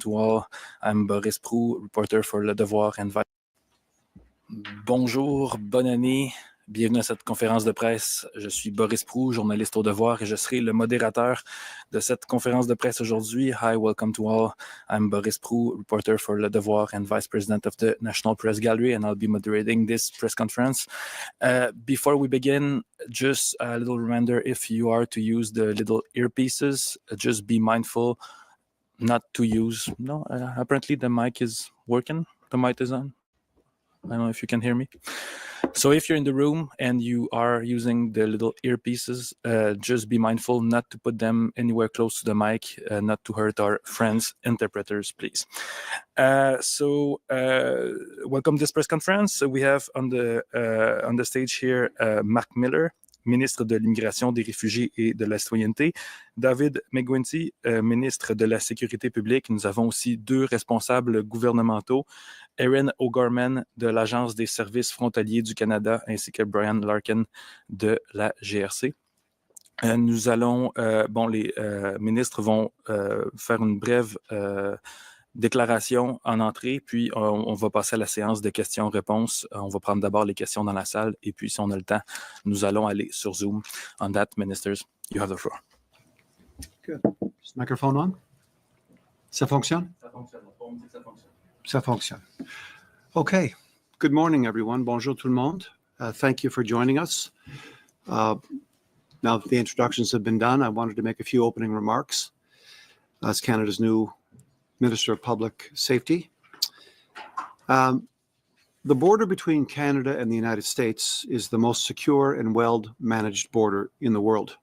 to all. I'm Boris Proulx, reporter for Le Devoir and Vice. Bonjour, bonne année. Bienvenue à cette conférence de presse. Je suis Boris Proulx, journaliste au Devoir, et je serai le modérateur de cette conférence de presse aujourd'hui. Hi, welcome to all. I'm Boris Proulx, reporter for Le Devoir and vice president of the National Press Gallery, and I'll be moderating this press conference. Before we begin, just a little reminder, if you are to use the little earpieces, just be mindful not to use, apparently the mic is working, the mic is on. I don't know if you can hear me. So if you're in the room and you are using the little earpieces, just be mindful not to put them anywhere close to the mic, not to hurt our friends, interpreters, please. Welcome to this press conference. We have on the stage here Marc Miller, ministre de l'Immigration, des Réfugiés et de la Citoyenneté, David McGuinty, ministre de la Sécurité publique. Nous avons aussi deux responsables gouvernementaux, Erin O'Gorman de l'Agence des services frontaliers du Canada, ainsi que Brian Larkin de la GRC. Nous allons, les ministres vont faire une brève déclaration en entrée, puis on va passer à la séance de questions-réponses. On va prendre d'abord les questions dans la salle, et puis si on a le temps, nous allons aller sur Zoom. On that, ministers, you have the floor. Good. Is the microphone on? Ça fonctionne? Ça fonctionne. Okay. Good morning, everyone. Bonjour tout le monde. Thank you for joining us. Now that the introductions have been done, I wanted to make a few opening remarks as Canada's new Minister of Public Safety. The border between Canada and the United States is the most secure and well-managed border in the world.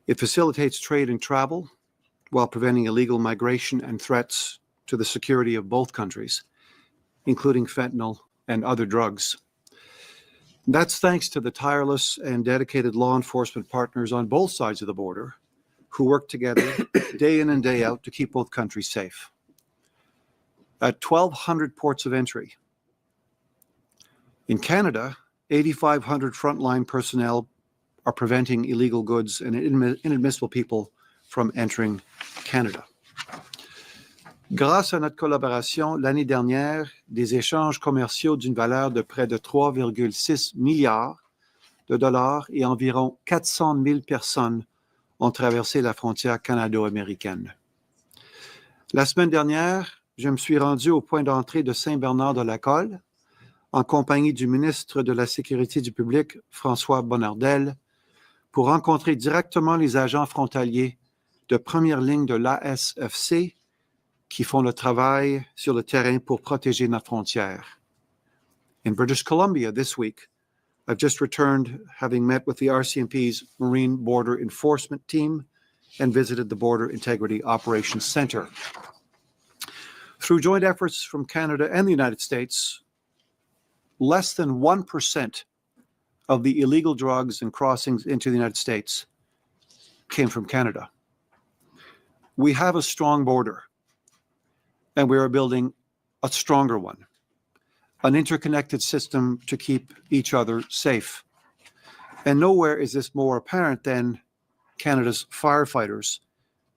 It facilitates trade and travel while preventing illegal migration and threats to the security of both countries, including fentanyl and other drugs. That's thanks to the tireless and dedicated law enforcement partners on both sides of the border who work together day in and day out to keep both countries safe. At 1,200 ports of entry. In Canada, 8,500 frontline personnel are preventing illegal goods and inadmissible people from entering Canada. Grâce à notre collaboration, l'année dernière, des échanges commerciaux d'une valeur de près de 3,6 milliards de dollars et environ 400 000 personnes ont traversé la frontière canado-américaine. La semaine dernière, je me suis rendu au point d'entrée de Saint-Bernard-de-la-Colle en compagnie du ministre de la Sécurité du public, François Bonnardel, pour rencontrer directement les agents frontaliers de première ligne de l'ASFC qui font le travail sur le terrain pour protéger notre frontière. In British Columbia this week, I've just returned having met with the RCMP's Marine Border Enforcement Team and visited the Border Integrity Operations Center. Through joint efforts from Canada and the United States, less than 1% of the illegal drugs and crossings into the United States came from Canada. We have a strong border, and we are building a stronger one. An interconnected system to keep each other safe. And nowhere is this more apparent than Canada's firefighters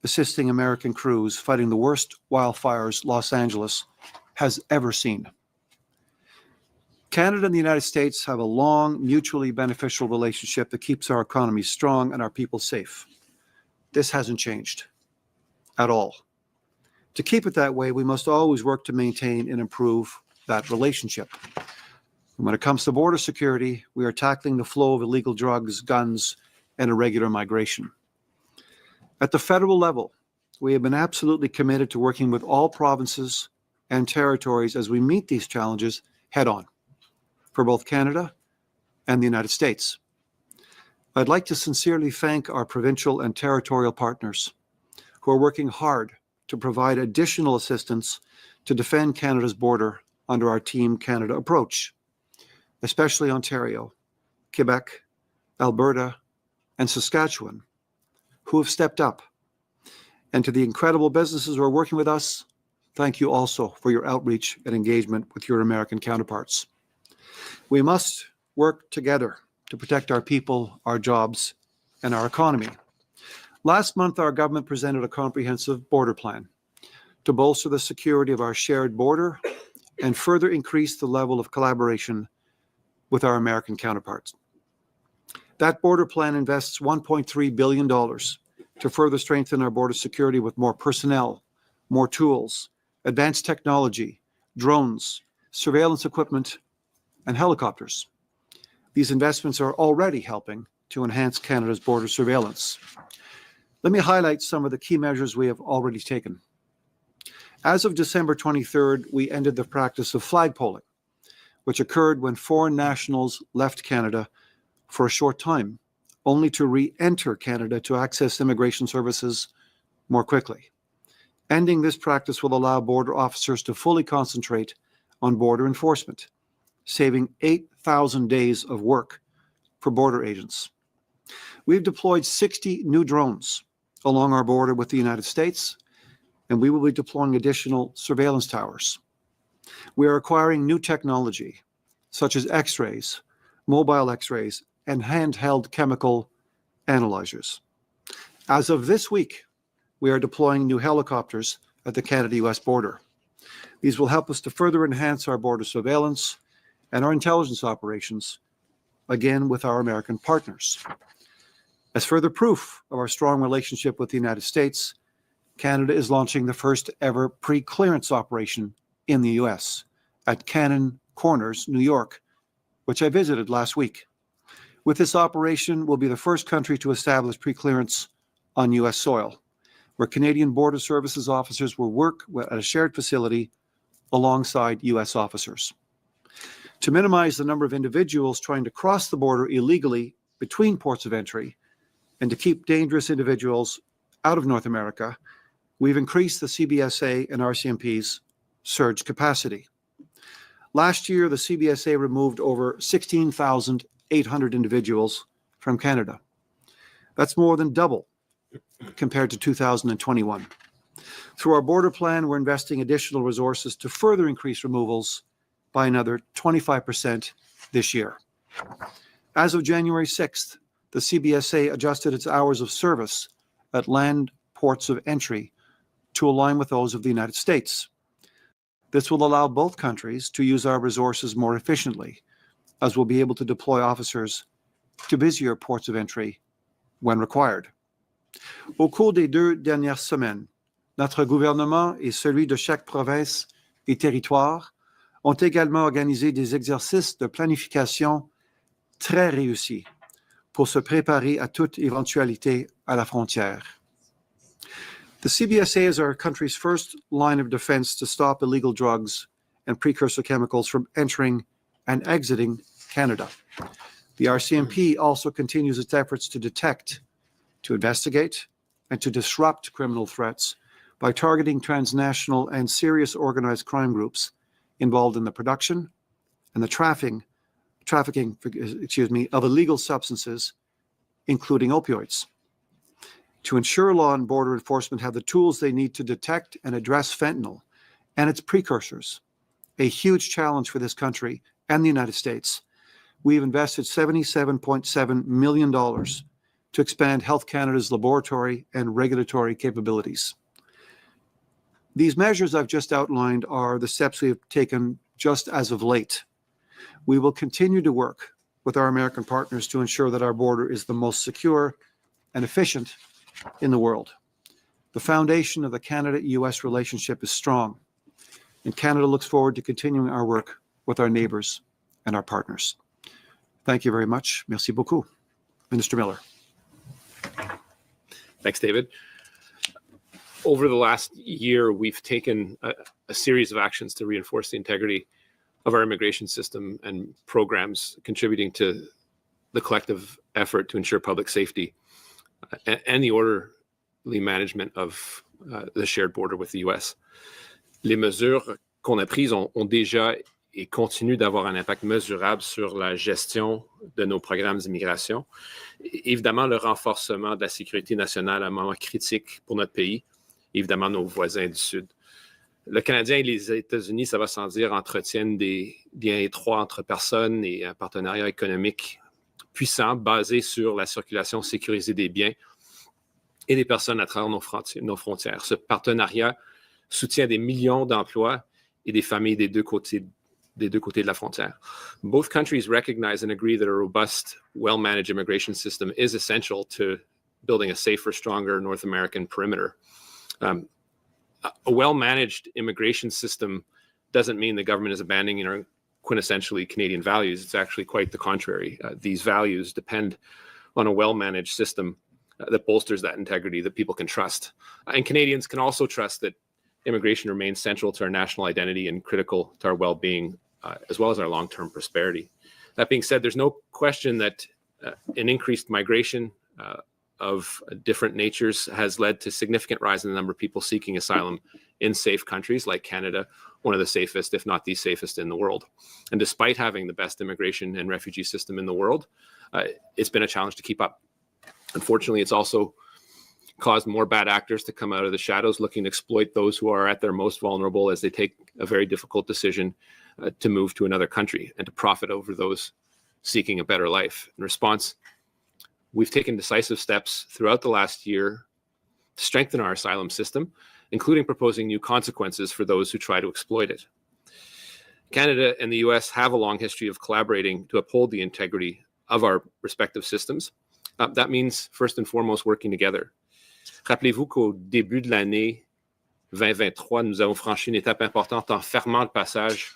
assisting American crews fighting the worst wildfires Los Angeles has ever seen. Canada and the United States have a long, mutually beneficial relationship that keeps our economy strong and our people safe. This hasn't changed at all. To keep it that way, we must always work to maintain and improve that relationship. And when it comes to border security, we are tackling the flow of illegal drugs, guns, and irregular migration. At the federal level, we have been absolutely committed to working with all provinces and territories as we meet these challenges head on for both Canada and the United States. I'd like to sincerely thank our provincial and territorial partners who are working hard to provide additional assistance to defend Canada's border under our Team Canada approach, especially Ontario, Quebec, Alberta, and Saskatchewan, who have stepped up. And to the incredible businesses who are working with us, thank you also for your outreach and engagement with your American counterparts. We must work together to protect our people, our jobs, and our economy. Last month, our government presented a comprehensive border plan to bolster the security of our shared border and further increase the level of collaboration with our American counterparts. That border plan invests $1.3 billion to further strengthen our border security with more personnel, more tools, advanced technology, drones, surveillance equipment, and helicopters. These investments are already helping to enhance Canada's border surveillance. Let me highlight some of the key measures we have already taken. As of December 23rd, we ended the practice of flagpoling, which occurred when foreign nationals left Canada for a short time, only to re-enter Canada to access immigration services more quickly. Ending this practice will allow border officers to fully concentrate on border enforcement, saving 8,000 days of work for border agents. We've deployed 60 new drones along our border with the United States, and we will be deploying additional surveillance towers. We are acquiring new technology, such as X-rays, mobile X-rays, and handheld chemical analyzers. As of this week, we are deploying new helicopters at the Canada-US border. These will help us to further enhance our border surveillance and our intelligence operations, again with our American partners. As further proof of our strong relationship with the United States, Canada is launching the first ever pre-clearance operation in the US at Cannon Corners, New York, which I visited last week. With this operation, we'll be the first country to establish pre-clearance on US soil, where Canadian Border Services officers will work at a shared facility alongside US officers. To minimize the number of individuals trying to cross the border illegally between ports of entry and to keep dangerous individuals out of North America, we've increased the CBSA and RCMP's surge capacity. Last year, the CBSA removed over 16,800 individuals from Canada. That's more than double compared to 2021. Through our border plan, we're investing additional resources to further increase removals by another 25% this year. As of January 6th, the CBSA adjusted its hours of service at land ports of entry to align with those of the United States. This will allow both countries to use our resources more efficiently, as we'll be able to deploy officers to busier ports of entry when required. Au cours des 2 dernières semaines, notre gouvernement et celui de chaque province et territoire ont également organisé des exercices de planification très réussis pour se préparer à toute éventualité à la frontière. The CBSA is our country's first line of defense to stop illegal drugs and precursor chemicals from entering and exiting Canada. The RCMP also continues its efforts to detect, to investigate, and to disrupt criminal threats by targeting transnational and serious organized crime groups involved in the production and the trafficking of illegal substances, including opioids. To ensure law and border enforcement have the tools they need to detect and address fentanyl and its precursors, a huge challenge for this country and the United States, we've invested $77.7 million to expand Health Canada's laboratory and regulatory capabilities. These measures I've just outlined are the steps we have taken just as of late. We will continue to work with our American partners to ensure that our border is the most secure and efficient in the world. The foundation of the Canada-US relationship is strong, and Canada looks forward to continuing our work with our neighbors and our partners. Thank you very much. Merci beaucoup. Minister Miller. Thanks, David. Over the last year, we've taken a series of actions to reinforce the integrity of our immigration system and programs contributing to the collective effort to ensure public safety and the orderly management of the shared border with the US. Les mesures qu'on a prises ont déjà et continuent d'avoir un impact mesurable sur la gestion de nos programmes d'immigration. Évidemment, le renforcement de la sécurité nationale à un moment critique pour notre pays, évidemment nos voisins du Sud. Le Canadien et les États-Unis, ça va sans dire, entretiennent des liens étroits entre personnes et un partenariat économique puissant basé sur la circulation sécurisée des biens et des personnes à travers nos frontières. Ce partenariat soutient des millions d'emplois et des familles des deux côtés de la frontière. Both countries recognize and agree that a robust, well-managed immigration system is essential to building a safer, stronger North American perimeter. A well-managed immigration system doesn't mean the government is abandoning our quintessentially Canadian values. It's actually quite the contrary. These values depend on a well-managed system that bolsters that integrity that people can trust. And Canadians can also trust that immigration remains central to our national identity and critical to our well-being, as well as our long-term prosperity. That being said, there's no question that an increased migration of different natures has led to significant rise in the number of people seeking asylum in safe countries like Canada, one of the safest, if not the safest in the world. And despite having the best immigration and refugee system in the world, it's been a challenge to keep up. Unfortunately, it's also caused more bad actors to come out of the shadows looking to exploit those who are at their most vulnerable as they take a very difficult decision to move to another country and to profit over those seeking a better life. In response, we've taken decisive steps throughout the last year to strengthen our asylum system, including proposing new consequences for those who try to exploit it. Canada and the US have a long history of collaborating to uphold the integrity of our respective systems. That means, first and foremost, working together. Rappelez-vous qu'au début de l'année 2023, nous avons franchi une étape importante en fermant le passage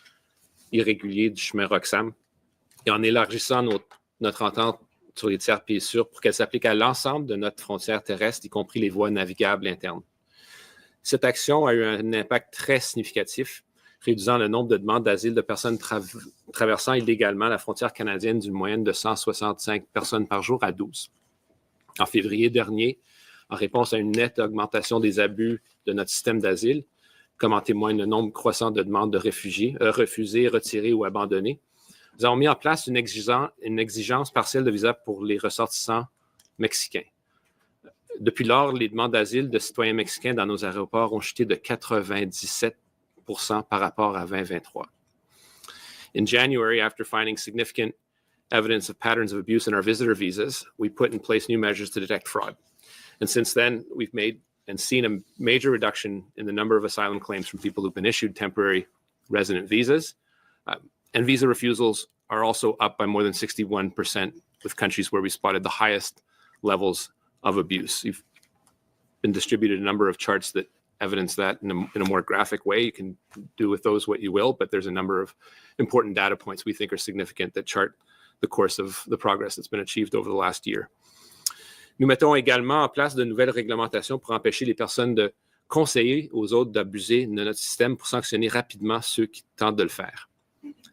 irrégulier du chemin Roxham et en élargissant notre entente sur les tiers pays sûrs pour qu'elle s'applique à l'ensemble de notre frontière terrestre, y compris les voies navigables internes. Cette action a eu un impact très significatif, réduisant le nombre de demandes d'asile de personnes traversant illégalement la frontière canadienne d'une moyenne de 165 personnes par jour à 12. En février dernier, en réponse à une nette augmentation des abus de notre système d'asile, comme en témoigne le nombre croissant de demandes de réfugiés refusées, retirées ou abandonnées, nous avons mis en place une exigence partielle de visa pour les ressortissants mexicains. Depuis lors, les demandes d'asile de citoyens mexicains dans nos aéroports ont chuté de 97% par rapport à 2023. In January, after finding significant evidence of patterns of abuse in our visitor visas, we put in place new measures to detect fraud. And since then, we've made and seen a major reduction in the number of asylum claims from people who've been issued temporary resident visas. And visa refusals are also up by more than 61% with countries where we spotted the highest levels of abuse. You've been distributed a number of charts that evidence that in a more graphic way. You can do with those what you will, but there's a number of important data points we think are significant that chart the course of the progress that's been achieved over the last year. Nous mettons également en place de nouvelles réglementations pour empêcher les personnes de conseiller aux autres d'abuser de notre système pour sanctionner rapidement ceux qui tentent de le faire.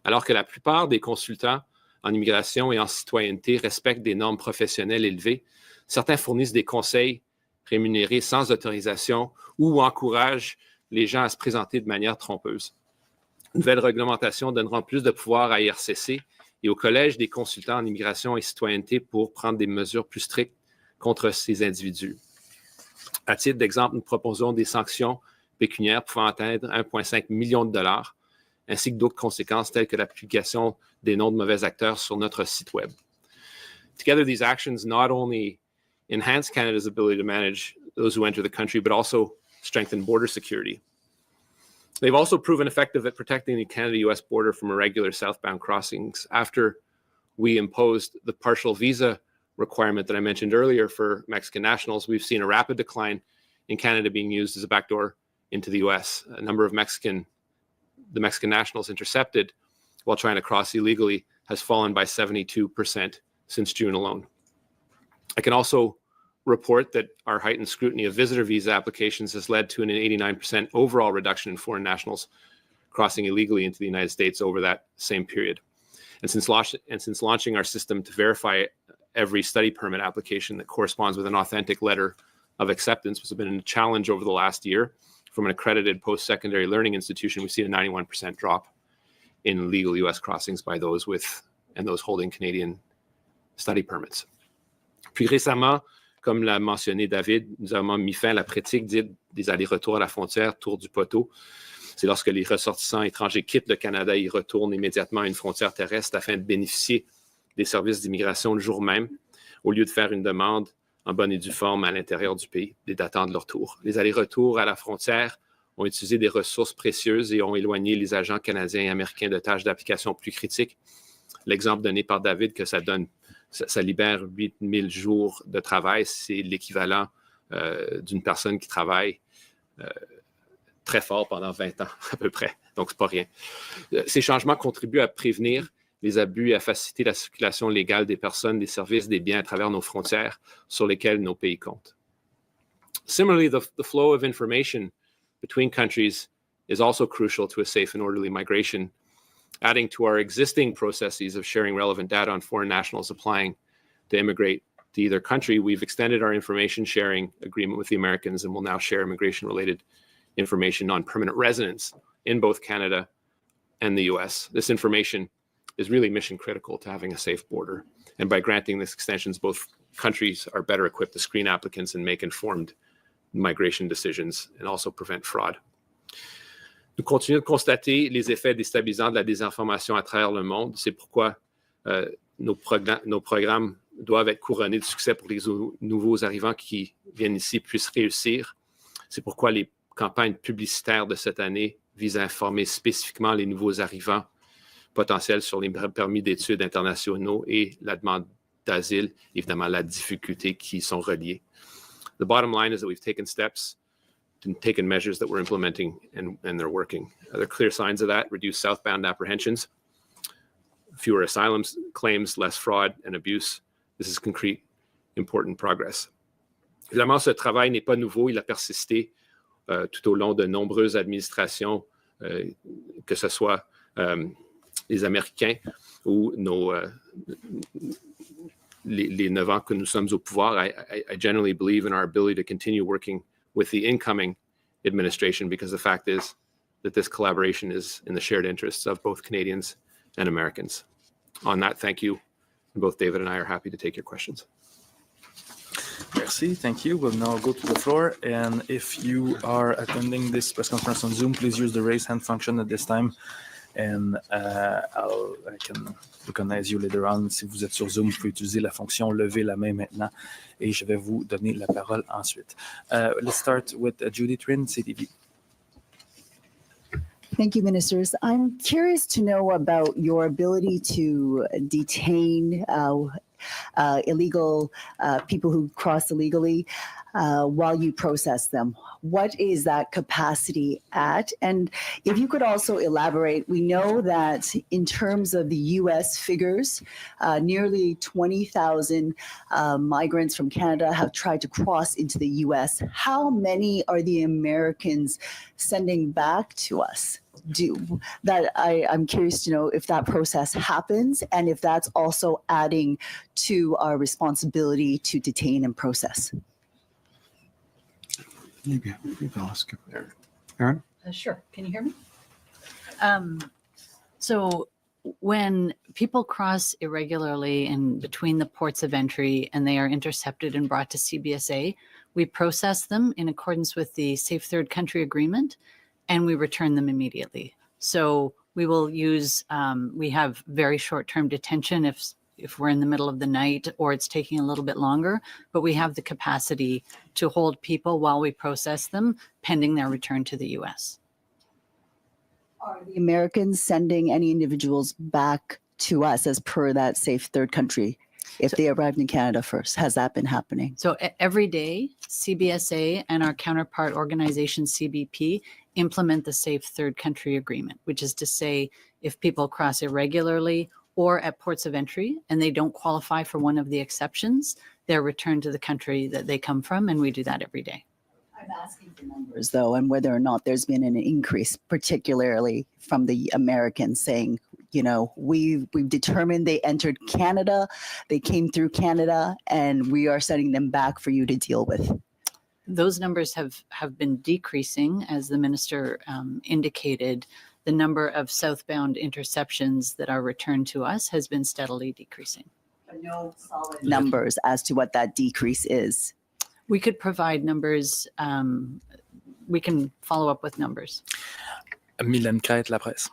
Alors que la plupart des consultants en immigration et en citoyenneté respectent des normes professionnelles élevées, certains fournissent des conseils rémunérés sans autorisation ou encouragent les gens à se présenter de manière trompeuse. De nouvelles réglementations donneront plus de pouvoir à IRCC et au Collège des consultants en immigration et citoyenneté pour prendre des mesures plus strictes contre ces individus. À titre d'exemple, nous proposons des sanctions pécuniaires pouvant atteindre 1,5 million de dollars, ainsi que d'autres conséquences telles que la publication des noms de mauvais acteurs sur notre site web. Together, these actions not only enhance Canada's ability to manage those who enter the country, but also strengthen border security. They've also proven effective at protecting the Canada-US border from irregular southbound crossings. After we imposed the partial visa requirement that I mentioned earlier for Mexican nationals, we've seen a rapid decline in Canada being used as a backdoor into the US. A number of the Mexican nationals intercepted while trying to cross illegally has fallen by 72% since June alone. I can also report that our heightened scrutiny of visitor visa applications has led to an 89% overall reduction in foreign nationals crossing illegally into the United States over that same period. And since launching our system to verify every study permit application that corresponds with an authentic letter of acceptance has been a challenge over the last year. From an accredited post-secondary learning institution, we've seen a 91% drop in legal U.S. crossings by those with and those holding Canadian study permits. Puis récemment, comme l'a mentionné David, nous avons mis fin à la pratique dite des allers-retours à la frontière tour du poteau. C'est lorsque les ressortissants étrangers quittent le Canada et y retournent immédiatement à une frontière terrestre afin de bénéficier des services d'immigration le jour même, au lieu de faire une demande en bonne et due forme à l'intérieur du pays et d'attendre leur tour. Les allers-retours à la frontière ont utilisé des ressources précieuses et ont éloigné les agents canadiens et américains de tâches d'application plus critiques. L'exemple donné par David, que ça libère 8000 jours de travail, c'est l'équivalent d'une personne qui travaille très fort pendant 20 ans à peu près. Donc, c'est pas rien. Ces changements contribuent à prévenir les abus et à faciliter la circulation légale des personnes, des services, des biens à travers nos frontières sur lesquelles nos pays comptent. Similarly, the flow of information between countries is also crucial to a safe and orderly migration. Adding to our existing processes of sharing relevant data on foreign nationals applying to immigrate to either country, we've extended our information sharing agreement with the Americans and will now share immigration-related information on permanent residents in both Canada and the US. This information is really mission critical to having a safe border. And by granting this extensions, both countries are better equipped to screen applicants and make informed migration decisions and also prevent fraud. Nous continuons de constater les effets déstabilisants de la désinformation à travers le monde. C'est pourquoi nos programmes doivent être couronnés de succès pour que les nouveaux arrivants qui viennent ici puissent réussir. C'est pourquoi les campagnes publicitaires de cette année visent à informer spécifiquement les nouveaux arrivants potentiels sur les permis d'études internationaux et la demande d'asile, évidemment la difficulté qui sont reliées. The bottom line is that we've taken steps and taken measures that we're implementing and they're working. There are clear signs of that: reduced southbound apprehensions, fewer asylum claims, less fraud and abuse. This is concrete, important progress. Évidemment, ce travail n'est pas nouveau, il a persisté tout au long de nombreuses administrations, que ce soit les Américains ou les 9 ans que nous sommes au pouvoir. I generally believe in our ability to continue working with the incoming administration because the fact is that this collaboration is in the shared interests of both Canadians and Americans. On that, thank you. And both David and I are happy to take your questions. Merci, thank you. We'll now go to the floor. And if you are attending this press conference on Zoom, please use the raise hand function at this time. And I can recognize you later on. Si vous êtes sur Zoom, vous pouvez utiliser la fonction lever la main maintenant et je vais vous donner la parole ensuite. Let's start with Judy Trin, CTV. Thank you, ministers. I'm curious to know about your ability to detain illegal people who cross illegally while you process them. What is that capacity at? And if you could also elaborate, we know that in terms of the U.S. figures, nearly 20,000 migrants from Canada have tried to cross into the U.S. How many are the Americans sending back to us? I'm curious to know if that process happens and if that's also adding to our responsibility to detain and process. Maybe I'll ask Erin. Sure. Can you hear me? So when people cross irregularly in between the ports of entry and they are intercepted and brought to CBSA, we process them in accordance with the Safe Third Country Agreement, and we return them immediately. So we will use, we have very short-term detention if we're in the middle of the night or it's taking a little bit longer, but we have the capacity to hold people while we process them pending their return to the U.S. Are the Americans sending any individuals back to us as per that Safe Third Country if they arrived in Canada first? Has that been happening? So every day, CBSA and our counterpart organization, CBP, implement the Safe Third Country Agreement, which is to say if people cross irregularly or at ports of entry and they don't qualify for one of the exceptions, they're returned to the country that they come from, and we do that every day. I'm asking for numbers, though, and whether or not there's been an increase, particularly from the Americans saying, you know, we've determined they entered Canada, they came through Canada, and we are sending them back for you to deal with. Those numbers have been decreasing, as the minister indicated. The number of southbound interceptions that are returned to us has been steadily decreasing. But no solid numbers as to what that decrease is. We could provide numbers. We can follow up with numbers. Mylène Crête, La Presse.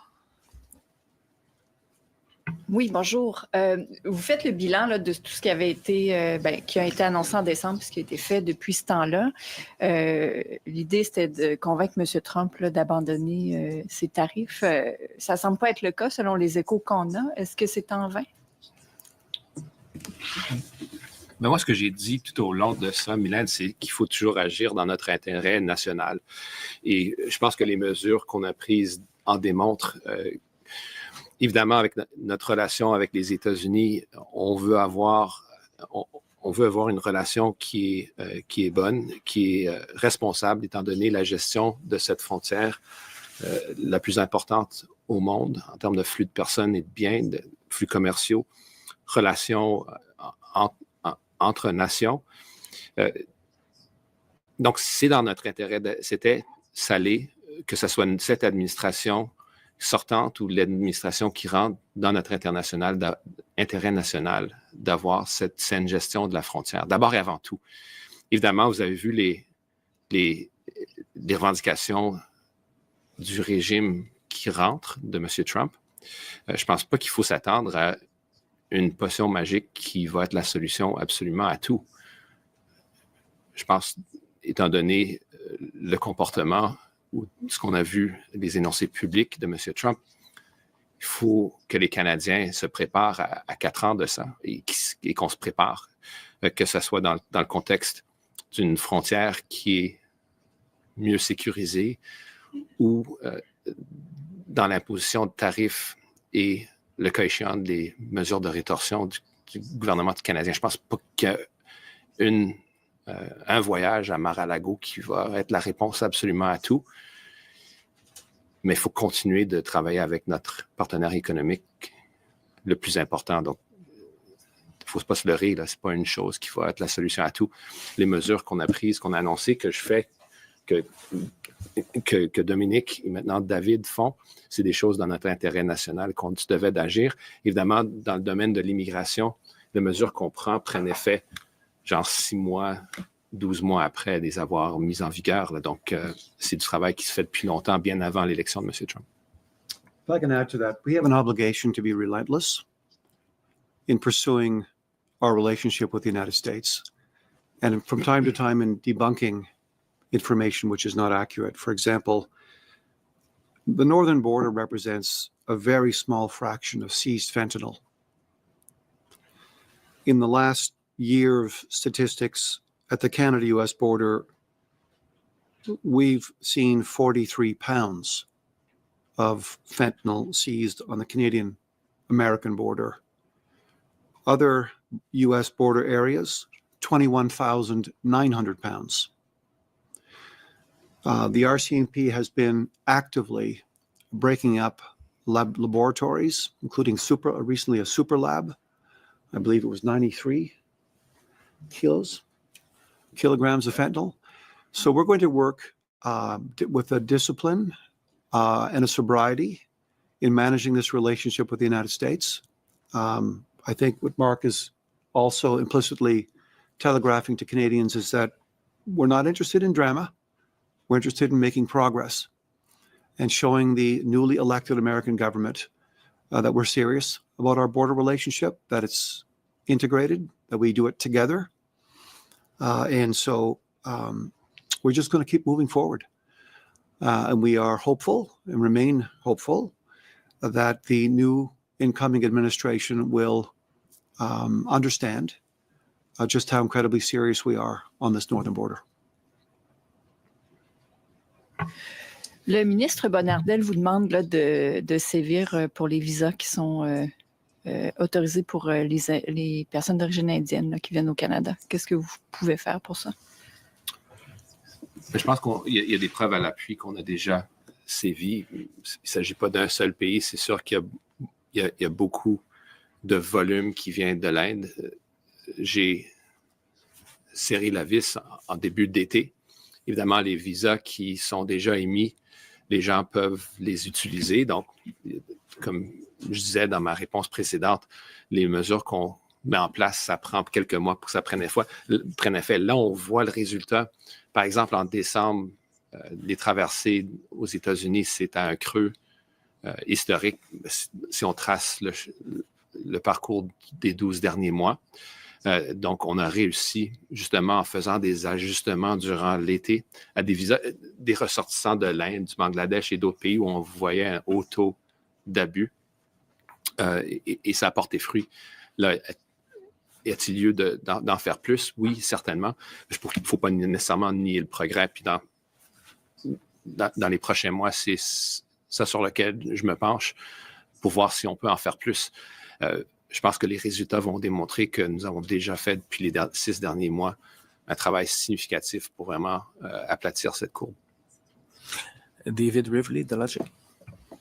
Oui, bonjour. Vous faites le bilan là, de tout ce qui avait été, qui a été annoncé en décembre, ce qui a été fait depuis ce temps-là. L'idée, c'était de convaincre M. Trump là, d'abandonner ses tarifs. Ça ne semble pas être le cas selon les échos qu'on a. Est-ce que c'est en vain? Mais moi, ce que j'ai dit tout au long de ça, Mylène, c'est qu'il faut toujours agir dans notre intérêt national. Et je pense que les mesures qu'on a prises en démontrent. Évidemment, avec notre relation avec les États-Unis, on veut avoir une relation qui est bonne, qui est responsable, étant donné la gestion de cette frontière la plus importante au monde en termes de flux de personnes et de biens, de flux commerciaux, relations entre nations. Donc, c'est dans notre intérêt, c'était salé, que ce soit cette administration sortante ou l'administration qui rentre dans notre intérêt national d'avoir cette saine gestion de la frontière, d'abord et avant tout. Évidemment, vous avez vu les revendications du régime qui rentre de M. Trump. Je ne pense pas qu'il faut s'attendre à une potion magique qui va être la solution absolument à tout. Je pense, étant donné le comportement ou ce qu'on a vu, les énoncés publics de M. Trump, il faut que les Canadiens se préparent à 4 ans de ça et qu'on se prépare, que ce soit dans le contexte d'une frontière qui est mieux sécurisée ou dans l'imposition de tarifs et le cas échéant des mesures de rétorsion du gouvernement canadien. Je ne pense pas qu'un voyage à Mar-a-Lago qui va être la réponse absolument à tout. Mais il faut continuer de travailler avec notre partenaire économique le plus important. Donc, il ne faut pas se leurrer, ce n'est pas une chose qui va être la solution à tout. Les mesures qu'on a prises, qu'on a annoncées, que je fais, que Dominique et maintenant David font, c'est des choses dans notre intérêt national qu'on devait d'agir. Évidemment, dans le domaine de l'immigration, les mesures qu'on prennent effet genre 6 mois, 12 mois après les avoir mises en vigueur. Là. Donc, c'est du travail qui se fait depuis longtemps, bien avant l'élection de M. Trump. If I can add to that, we have an obligation to be relentless in pursuing our relationship with the United States. And from time to time in debunking information which is not accurate. For example, the northern border represents a very small fraction of seized fentanyl. In the last year of statistics at the Canada-US border, we've seen 43 pounds of fentanyl seized on the Canadian-American border. Other US border areas, 21,900 pounds. The RCMP has been actively breaking up laboratories, including recently a super lab. I believe it was 93 kilograms of fentanyl. So we're going to work with a discipline and a sobriety in managing this relationship with the United States. I think what Mark is also implicitly telegraphing to Canadians is that we're not interested in drama. We're interested in making progress and showing the newly elected American government that we're serious about our border relationship, that it's integrated, that we do it together. And so we're just going to keep moving forward. And we are hopeful and remain hopeful that the new incoming administration will understand just how incredibly serious we are on this northern border. Le ministre Bonnardel vous demande là, de sévir pour les visas qui sont autorisés pour les personnes d'origine indienne là, qui viennent au Canada. Qu'est-ce que vous pouvez faire pour ça? Je pense qu'il y a des preuves à l'appui qu'on a déjà sévi. Il ne s'agit pas d'un seul pays. C'est sûr qu'il y a beaucoup de volume qui vient de l'Inde. J'ai serré la vis en début d'été. Évidemment, les visas qui sont déjà émis, les gens peuvent les utiliser. Donc, comme je disais dans ma réponse précédente, les mesures qu'on met en place, ça prend quelques mois pour que ça prenne effet. Là, on voit le résultat. Par exemple, en décembre, les traversées aux États-Unis, c'est à un creux historique. Si on trace le parcours des 12 derniers mois. Donc, on a réussi, justement, en faisant des ajustements durant l'été à des visas, des ressortissants de l'Inde, du Bangladesh et d'autres pays où on voyait un haut taux d'abus. Et ça a porté fruit. Là, y a-t-il lieu d'en faire plus? Oui, certainement. Je trouve qu'il ne faut pas nécessairement nier le progrès. Puis dans les prochains mois, c'est ça sur lequel je me penche pour voir si on peut en faire plus. Je pense que les résultats vont démontrer que nous avons déjà fait depuis les 6 derniers mois un travail significatif pour vraiment aplatir cette courbe. David Rivley, de Logic.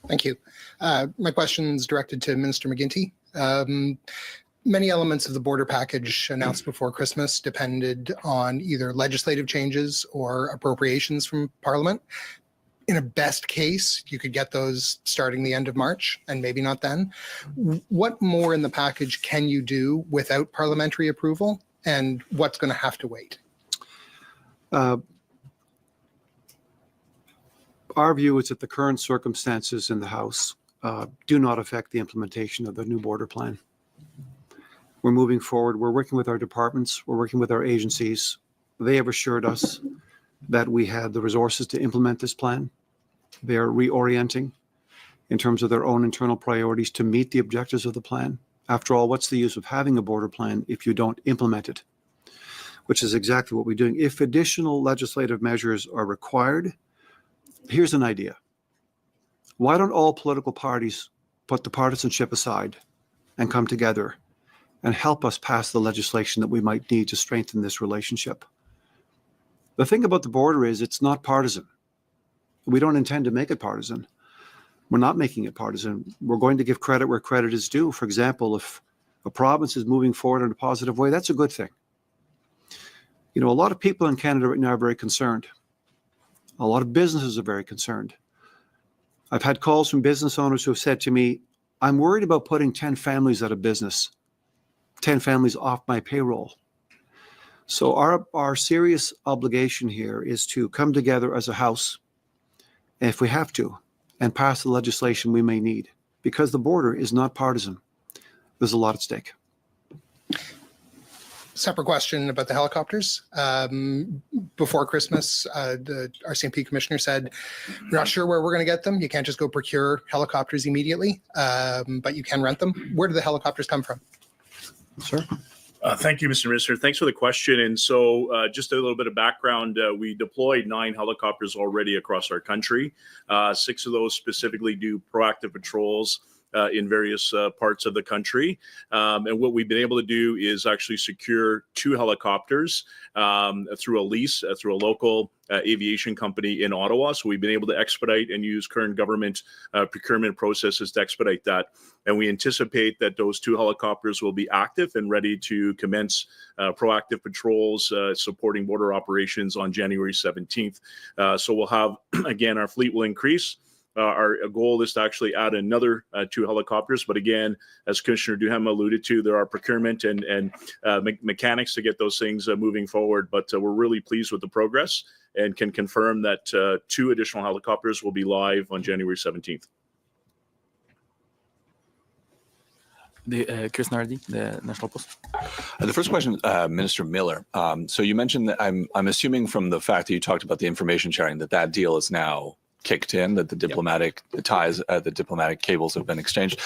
Thank you. My question is directed to Minister McGuinty. Many elements of the border package announced before Christmas depended on either legislative changes or appropriations from Parliament. In a best case, you could get those starting the end of March and maybe not then. What more in the package can you do without parliamentary approval, and what's going to have to wait? Our view is that the current circumstances in the House do not affect the implementation of the new border plan. We're moving forward. We're working with our departments. We're working with our agencies. They have assured us that we have the resources to implement this plan. They are reorienting in terms of their own internal priorities to meet the objectives of the plan. After all, what's the use of having a border plan if you don't implement it? Which is exactly what we're doing. If additional legislative measures are required, here's an idea. Why don't all political parties put the partisanship aside and come together and help us pass the legislation that we might need to strengthen this relationship? The thing about the border is it's not partisan. We don't intend to make it partisan. We're not making it partisan. We're going to give credit where credit is due. For example, if a province is moving forward in a positive way, that's a good thing. You know, a lot of people in Canada right now are very concerned. A lot of businesses are very concerned. I've had calls from business owners who have said to me, I'm worried about putting 10 families out of business, 10 families off my payroll. So our serious obligation here is to come together as a House, if we have to, and pass the legislation we may need, because the border is not partisan. There's a lot at stake. Separate question about the helicopters. Before Christmas, the RCMP commissioner said, we're not sure where we're going to get them. You can't just go procure helicopters immediately, but you can rent them. Where do the helicopters come from? Sir? Thank you, Mr. Minister. Thanks for the question. And so just a little bit of background, we deployed 9 helicopters already across our country. 6 of those specifically do proactive patrols in various parts of the country. And what we've been able to do is actually secure 2 helicopters through a lease, through a local aviation company in Ottawa. So we've been able to expedite and use current government procurement processes to expedite that. And we anticipate that those 2 helicopters will be active and ready to commence proactive patrols supporting border operations on January 17th. So we'll have, again, our fleet will increase. Our goal is to actually add another 2 helicopters. But again, as Commissioner Duhem alluded to, there are procurement and mechanics to get those things moving forward. But we're really pleased with the progress and can confirm that 2 additional helicopters will be live on January 17th. Chris Nardi, the National Post. The first question, Minister Miller. So you mentioned that I'm assuming from the fact that you talked about the information sharing that deal is now kicked in, that the diplomatic ties, the diplomatic cables have been exchanged.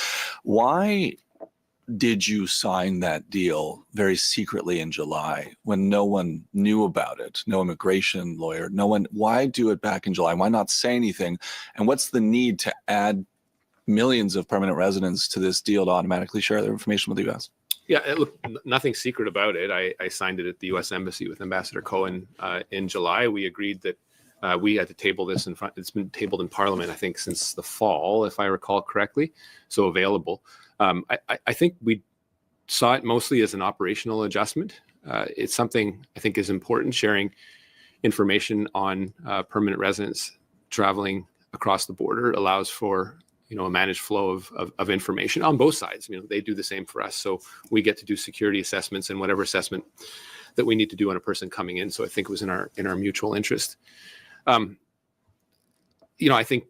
Why did you sign that deal very secretly in July when no one knew about it? No immigration lawyer, no one. Why do it back in July? Why not say anything? And what's the need to add millions of permanent residents to this deal to automatically share their information with the U.S.? Yeah, look, nothing secret about it. I signed it at the U.S. Embassy with Ambassador Cohen in July. We agreed that we had to table this in front. It's been tabled in Parliament, I think, since the fall, if I recall correctly. So available. I think we saw it mostly as an operational adjustment. It's something I think is important. Sharing information on permanent residents traveling across the border allows for a managed flow of information on both sides. They do the same for us. So we get to do security assessments and whatever assessment that we need to do on a person coming in. So I think it was in our mutual interest. I think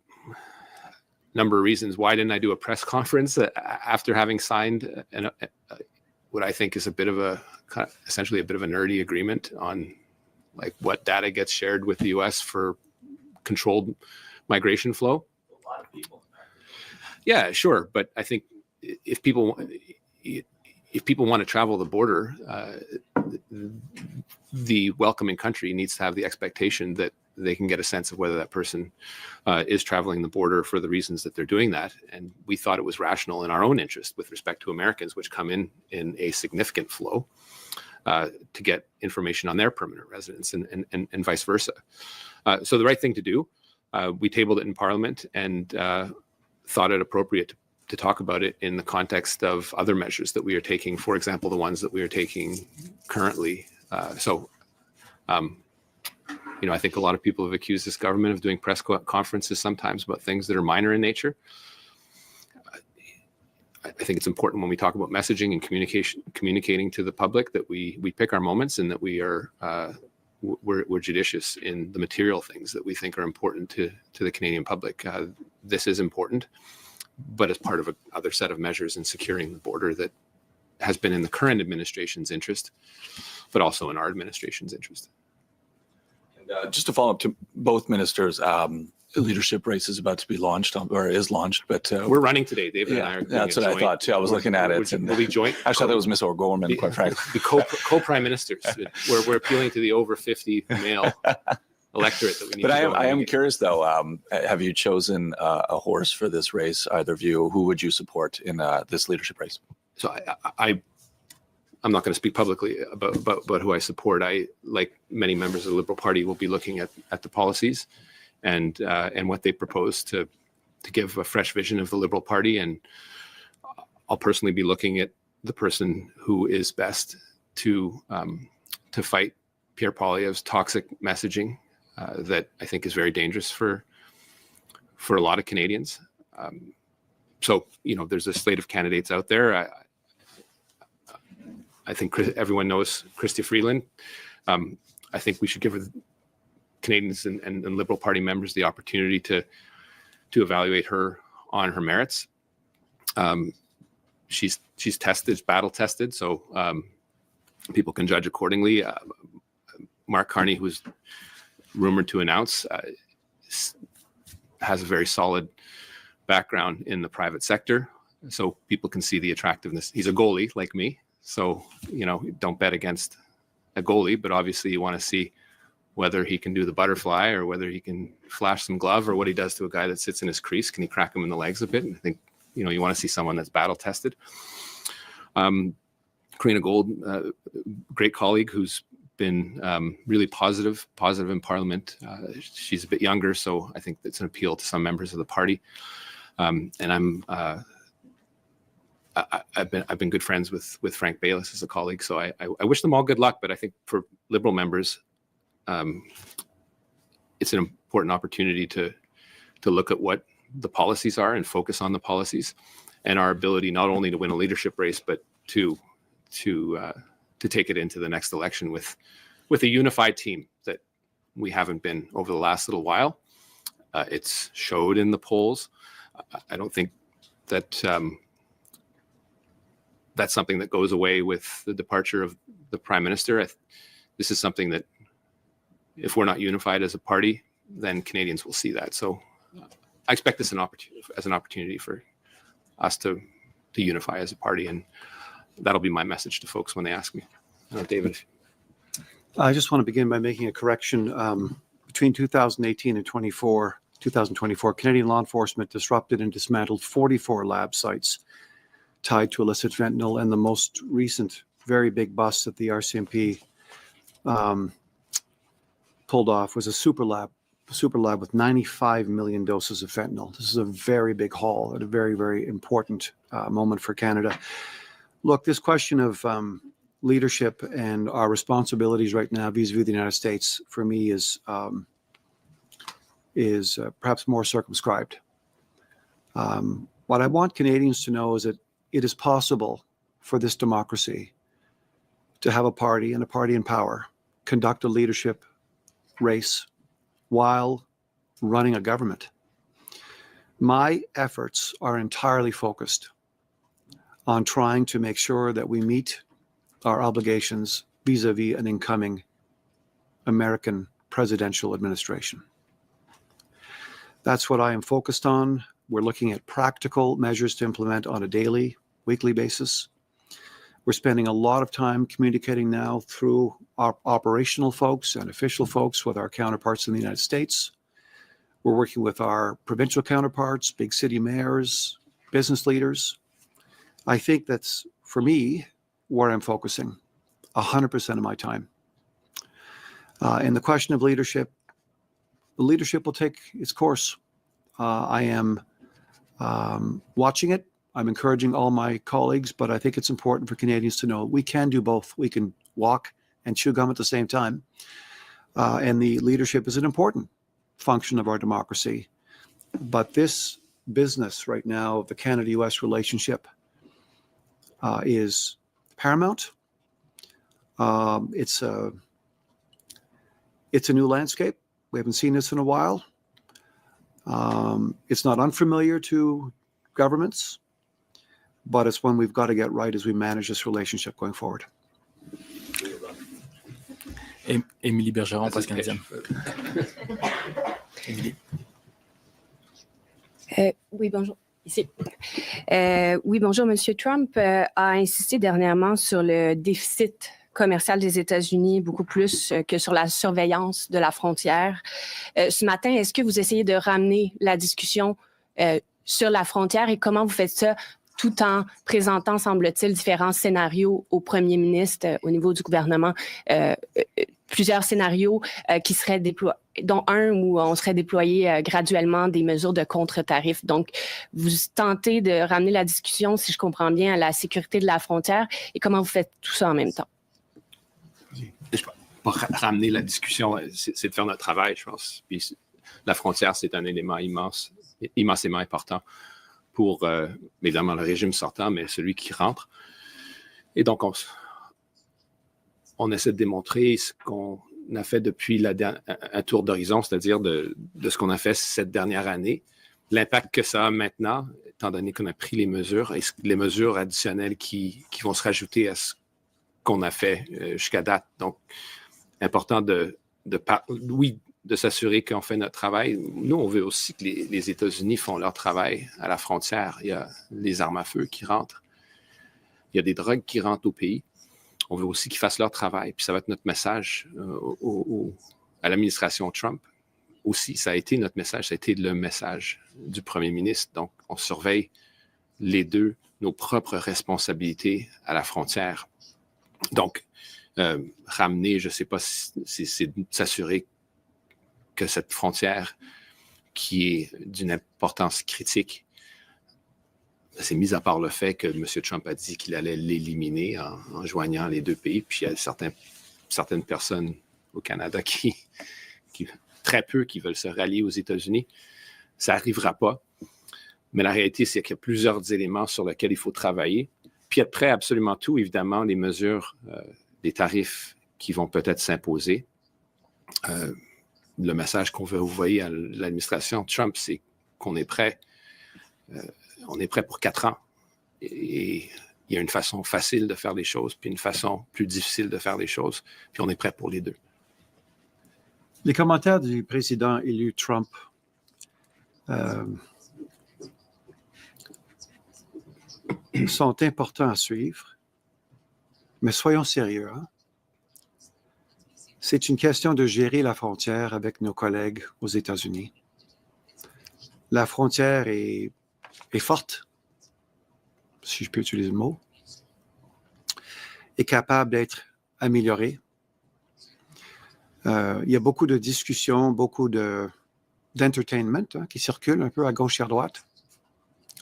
number of reasons. Why didn't I do a press conference after having signed what I think is essentially a bit of a nerdy agreement on like what data gets shared with the U.S. for controlled migration flow? A lot of people. Yeah, sure, but I think if people want to travel the border, the welcoming country needs to have the expectation that they can get a sense of whether that person is traveling the border for the reasons that they're doing that. And we thought it was rational in our own interest with respect to Americans, which come in a significant flow, to get information on their permanent residents and vice versa. So the right thing to do, we tabled it in Parliament and thought it appropriate to talk about it in the context of other measures that we are taking, for example, the ones that we are taking currently. I think a lot of people have accused this government of doing press conferences sometimes about things that are minor in nature. I think it's important when we talk about messaging and communicating to the public that we pick our moments and that we're judicious in the material things that we think are important to the Canadian public. This is important, but as part of another set of measures in securing the border that has been in the current administration's interest, but also in our administration's interest. And just to follow up to both ministers, the leadership race is about to be launched, or is launched, but we're running today. David and I are. That's what I thought too. I was looking at it. We'll be joint. I thought that was Miss O'Gorman, quite frankly. The co-prime ministers. We're appealing to the over 50 male electorate that we need. But I am curious though. Have you chosen a horse for this race? Either of you? Who would you support in this leadership race? So I'm not going to speak publicly about who I support. I, like many members of the Liberal Party, will be looking at the policies and what they propose to give a fresh vision of the Liberal Party. And I'll personally be looking at the person who is best to fight Pierre Poilievre's toxic messaging that I think is very dangerous for a lot of Canadians. So, there's a slate of candidates out there. I think everyone knows Chrystia Freeland. I think we should give Canadians and Liberal Party members the opportunity to evaluate her on her merits. She's tested, battle tested, so people can judge accordingly. Mark Carney, who's rumored to announce, has a very solid background in the private sector, so people can see the attractiveness. He's a goalie like me. So, don't bet against a goalie, but obviously you want to see whether he can do the butterfly or whether he can flash some glove or what he does to a guy that sits in his crease. Can he crack him in the legs a bit? And I think, you want to see someone that's battle tested. Karina Gold, great colleague who's been really positive in Parliament. She's a bit younger, so I think that's an appeal to some members of the party. And I've been good friends with Frank Baylis as a colleague, so I wish them all good luck. But I think for Liberal members, it's an important opportunity to look at what the policies are and focus on the policies, and our ability not only to win a leadership race, but to take it into the next election with a unified team that we haven't been over the last little while. It's showed in the polls. I don't think that. That's something that goes away with the departure of the Prime Minister. This is something that, if we're not unified as a party, then Canadians will see that. So I expect this as an opportunity for us to unify as a party, and that'll be my message to folks when they ask me. David. I just want to begin by making a correction. Between 2018 and 2024, Canadian law enforcement disrupted and dismantled 44 lab sites tied to illicit fentanyl, and the most recent very big bust that the RCMP pulled off was a super lab with 95 million doses of fentanyl. This is a very big haul at a very, very important moment for Canada. Look, this question of leadership and our responsibilities right now vis-a-vis the United States, for me, is perhaps more circumscribed. What I want Canadians to know is that it is possible for this democracy to have a party and a party in power conduct a leadership race while running a government. My efforts are entirely focused on trying to make sure that we meet our obligations vis-a-vis an incoming American presidential administration. That's what I am focused on. We're looking at practical measures to implement on a daily, weekly basis. We're spending a lot of time communicating now through our operational folks and official folks with our counterparts in the United States. We're working with our provincial counterparts, big city mayors, business leaders. I think that's, for me, where I'm focusing 100% of my time. And the question of leadership, the leadership will take its course. I am watching it. I'm encouraging all my colleagues, but I think it's important for Canadians to know we can do both. We can walk and chew gum at the same time. And the leadership is an important function of our democracy. But this business right now, the Canada-US relationship, is paramount. It's a new landscape. We haven't seen this in a while. It's not unfamiliar to governments, but it's one we've got to get right as we manage this relationship going forward. Émilie Bergeron, Presse canadienne. Émilie. Oui, bonjour. Ici. Oui, bonjour. Monsieur Trump a insisté dernièrement sur le déficit commercial des États-Unis, beaucoup plus que sur la surveillance de la frontière. Ce matin, est-ce que vous essayez de ramener la discussion sur la frontière et comment vous faites ça tout en présentant, semble-t-il, différents scénarios au premier ministre au niveau du gouvernement, plusieurs scénarios qui seraient déployés, dont un où on serait déployé graduellement des mesures de contre-tarifs. Donc, vous tentez de ramener la discussion, si je comprends bien, à la sécurité de la frontière et comment vous faites tout ça en même temps? Pas ramener la discussion, c'est de faire notre travail, je pense. Puis la frontière, c'est un élément immensément important pour, évidemment, le régime sortant, mais celui qui rentre. Et donc, on essaie de démontrer ce qu'on a fait depuis un tour d'horizon, c'est-à-dire de ce qu'on a fait cette dernière année, l'impact que ça a maintenant, étant donné qu'on a pris les mesures et les mesures additionnelles qui vont se rajouter à ce qu'on a fait jusqu'à date. Donc, important de s'assurer qu'on fait notre travail. Nous, on veut aussi que les États-Unis font leur travail à la frontière. Il y a les armes à feu qui rentrent. Il y a des drogues qui rentrent au pays. On veut aussi qu'ils fassent leur travail. Puis ça va être notre message à l'administration Trump. Aussi, ça a été notre message, ça a été le message du premier ministre. Donc, on surveille les deux, nos propres responsabilités à la frontière. Donc, ramener, je ne sais pas si c'est s'assurer que cette frontière qui est d'une importance critique, c'est mis à part le fait que M. Trump a dit qu'il allait l'éliminer en joignant les deux pays. Puis il y a certaines personnes au Canada très peu, qui veulent se rallier aux États-Unis. Ça n'arrivera pas. Mais la réalité, c'est qu'il y a plusieurs éléments sur lesquels il faut travailler. Puis être prêt à absolument tout, évidemment, les mesures, les tarifs qui vont peut-être s'imposer. Le message qu'on veut envoyer à l'administration Trump, c'est qu'on est prêt. On est prêt pour 4 ans. Et il y a une façon facile de faire les choses, puis une façon plus difficile de faire les choses. Puis on est prêt pour les deux. Les commentaires du président élu Trump sont importants à suivre, mais soyons sérieux. Hein? C'est une question de gérer la frontière avec nos collègues aux États-Unis. La frontière est forte, si je peux utiliser le mot, est capable d'être améliorée. Il y a beaucoup de discussions, beaucoup d'entertainment qui circulent un peu à gauche et à droite.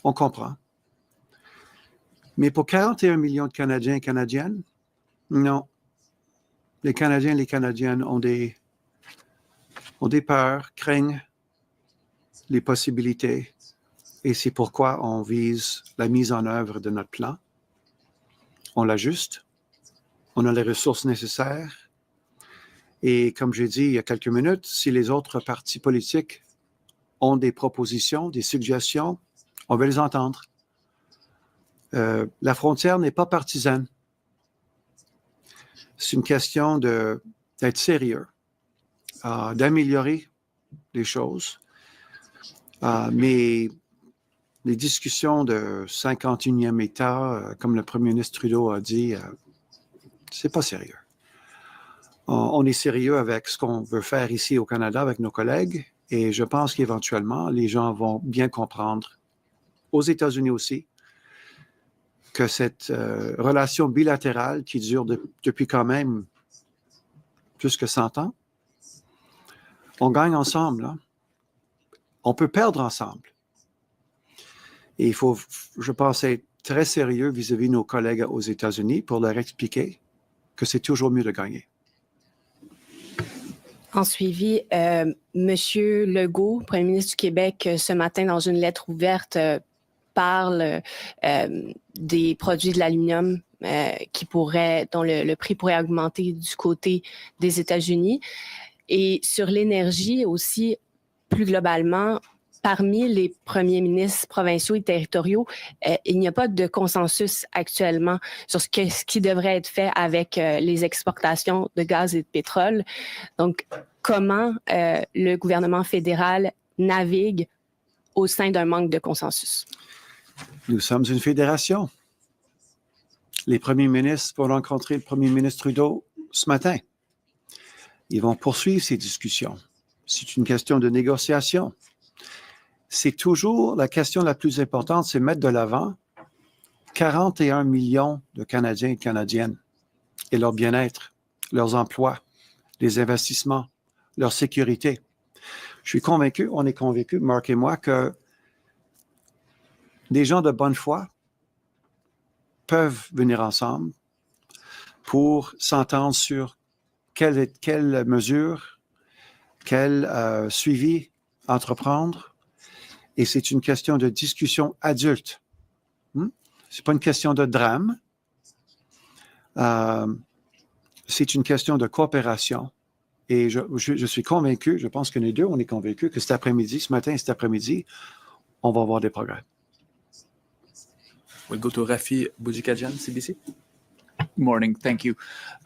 On comprend. Mais pour 41 millions de Canadiens et Canadiennes, non. Les Canadiens et les Canadiennes ont des peurs, craignent les possibilités. Et c'est pourquoi on vise la mise en œuvre de notre plan. On l'ajuste. On a les ressources nécessaires. Et comme j'ai dit il y a quelques minutes, si les autres partis politiques ont des propositions, des suggestions, on veut les entendre. La frontière n'est pas partisane. C'est une question d'être sérieux, d'améliorer les choses. Mais les discussions de 51e État, comme le premier ministre Trudeau a dit, c'est pas sérieux. On est sérieux avec ce qu'on veut faire ici au Canada avec nos collègues et je pense qu'éventuellement, les gens vont bien comprendre, aux États-Unis aussi, que cette relation bilatérale qui dure depuis quand même plus que 100 ans, on gagne ensemble. Hein? On peut perdre ensemble. Et il faut, je pense, être très sérieux vis-à-vis de nos collègues aux États-Unis pour leur expliquer que c'est toujours mieux de gagner. En suivi, M. Legault, Premier ministre du Québec, ce matin, dans une lettre ouverte, parle des produits de l'aluminium dont le prix pourrait augmenter du côté des États-Unis. Et sur l'énergie aussi, plus globalement, parmi les premiers ministres provinciaux et territoriaux, il n'y a pas de consensus actuellement sur ce qui devrait être fait avec les exportations de gaz et de pétrole. Donc, comment le gouvernement fédéral navigue au sein d'un manque de consensus? Nous sommes une fédération. Les premiers ministres vont rencontrer le premier ministre Trudeau ce matin. Ils vont poursuivre ces discussions. C'est une question de négociation. C'est toujours la question la plus importante, c'est mettre de l'avant 41 millions de Canadiens et Canadiennes et leur bien-être, leurs emplois, les investissements, leur sécurité. Je suis convaincu, on est convaincu, Marc et moi, que des gens de bonne foi peuvent venir ensemble pour s'entendre sur quelle mesure, quel suivi entreprendre. Et c'est une question de discussion adulte. C'est pas une question de drame. C'est une question de coopération. Et je suis convaincu, je pense que les deux, on est convaincus que cet après-midi, ce matin et cet après-midi, on va avoir des progrès. We'll go to Rafi Boudjikadjian, CBC. Morning. Thank you.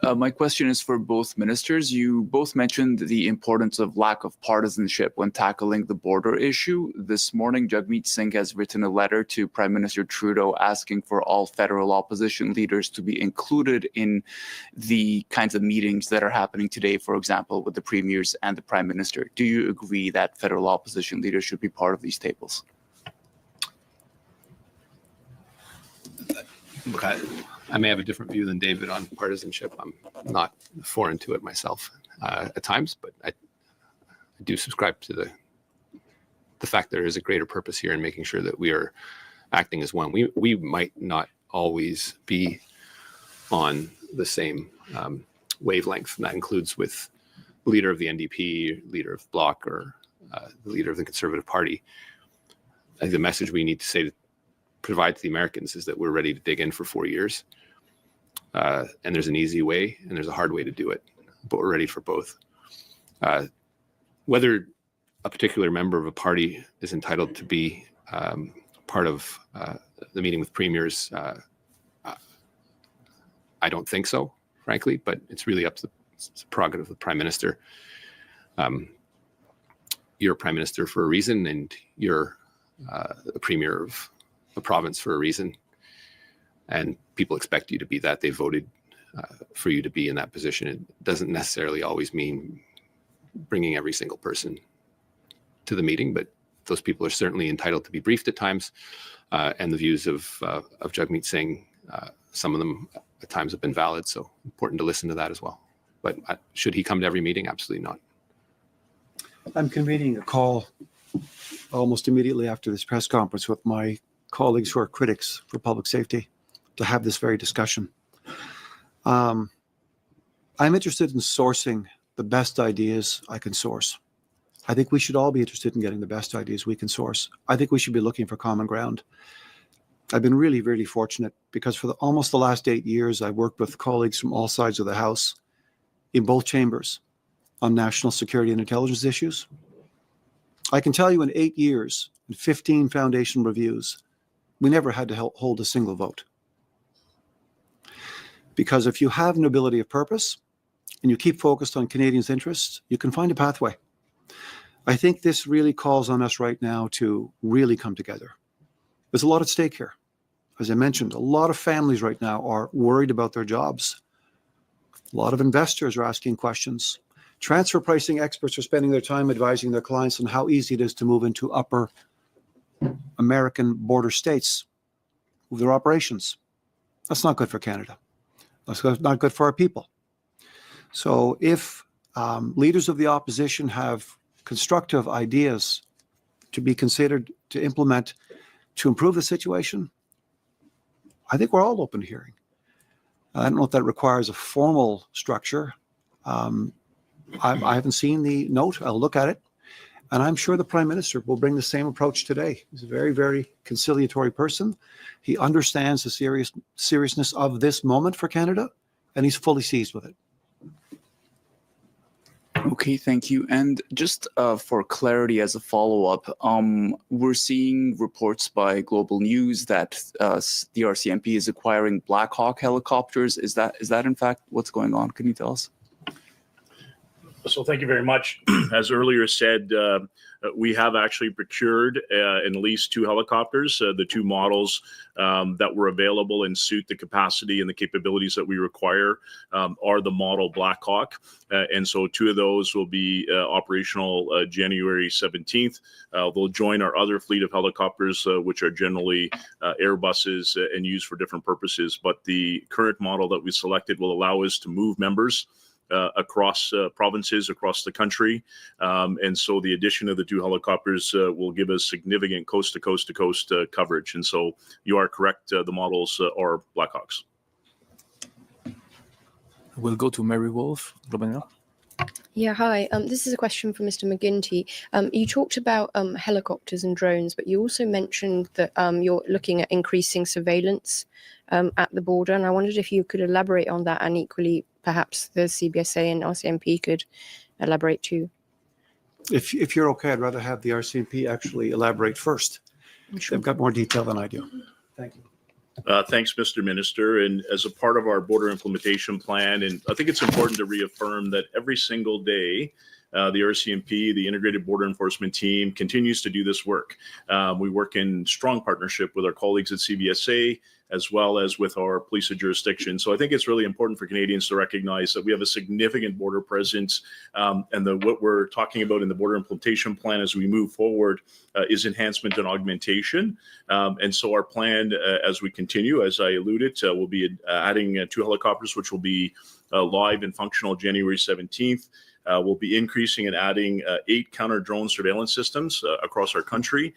My question is for both ministers. You both mentioned the importance of lack of partisanship when tackling the border issue. This morning, Jagmeet Singh has written a letter to Prime Minister Trudeau asking for all federal opposition leaders to be included in the kinds of meetings that are happening today, for example, with the premiers and the Prime Minister. Do you agree that federal opposition leaders should be part of these tables? Look, I may have a different view than David on partisanship. I'm not foreign to it myself at times, but I do subscribe to the fact there is a greater purpose here in making sure that we are acting as one. We might not always be on the same wavelength, and that includes with the leader of the NDP, leader of Bloc, or the leader of the Conservative Party. I think the message we need to provide to the Americans is that we're ready to dig in for 4 years. And there's an easy way and there's a hard way to do it, but we're ready for both. Whether a particular member of a party is entitled to be part of the meeting with premiers, I don't think so, frankly, but it's really up to the prerogative of the Prime Minister. You're a Prime Minister for a reason, and you're a Premier of a province for a reason, and people expect you to be that. They voted for you to be in that position. It doesn't necessarily always mean bringing every single person to the meeting, but those people are certainly entitled to be briefed at times, and the views of Jagmeet Singh, some of them at times have been valid, so important to listen to that as well. But should he come to every meeting? Absolutely not. I'm convening a call almost immediately after this press conference with my colleagues who are critics for public safety to have this very discussion. I'm interested in sourcing the best ideas I can source. I think we should all be interested in getting the best ideas we can source. I think we should be looking for common ground. I've been really, really fortunate because for almost the last 8 years, I worked with colleagues from all sides of the House in both chambers on national security and intelligence issues. I can tell you in 8 years, in 15 foundation reviews, we never had to hold a single vote. Because if you have an ability of purpose and you keep focused on Canadians' interests, you can find a pathway. I think this really calls on us right now to really come together. There's a lot at stake here. As I mentioned, a lot of families right now are worried about their jobs. A lot of investors are asking questions. Transfer pricing experts are spending their time advising their clients on how easy it is to move into upper American border states, move their operations. That's not good for Canada. That's not good for our people. So if leaders of the opposition have constructive ideas to be considered to implement to improve the situation, I think we're all open to hearing. I don't know if that requires a formal structure. I haven't seen the note. I'll look at it. And I'm sure the Prime Minister will bring the same approach today. He's a very, very conciliatory person. He understands the seriousness of this moment for Canada, and he's fully seized with it. Okay, thank you. And just for clarity as a follow-up, we're seeing reports by Global News that the RCMP is acquiring Black Hawk helicopters. Is that in fact what's going on? Can you tell us? So thank you very much. As earlier said, we have actually procured and leased 2 helicopters. The 2 models that were available and suit the capacity and the capabilities that we require are the model Black Hawk. And so 2 of those will be operational January 17th. They'll join our other fleet of helicopters, which are generally Airbuses and used for different purposes. But the current model that we selected will allow us to move members across provinces across the country. And so the addition of the 2 helicopters will give us significant coast to coast coverage. And so you are correct, the models are Blackhawks. We'll go to Mary Wolf. Yeah, hi. This is a question for Mr. McGuinty. You talked about helicopters and drones, but you also mentioned that you're looking at increasing surveillance at the border. And I wondered if you could elaborate on that, and equally, perhaps the CBSA and RCMP could elaborate too. If you're okay, I'd rather have the RCMP actually elaborate first. Sure. They've got more detail than I do. Thank you. Thanks, Mr. Minister. And as a part of our border implementation plan, and I think it's important to reaffirm that every single day, the RCMP, the Integrated Border Enforcement Team, continues to do this work. We work in strong partnership with our colleagues at CBSA, as well as with our police of jurisdiction. So I think it's really important for Canadians to recognize that we have a significant border presence, and what we're talking about in the border implementation plan as we move forward is enhancement and augmentation. And so our plan, as we continue, as I alluded, we'll be adding 2 helicopters, which will be live and functional January 17th. We'll be increasing and adding 8 counter-drone surveillance systems across our country,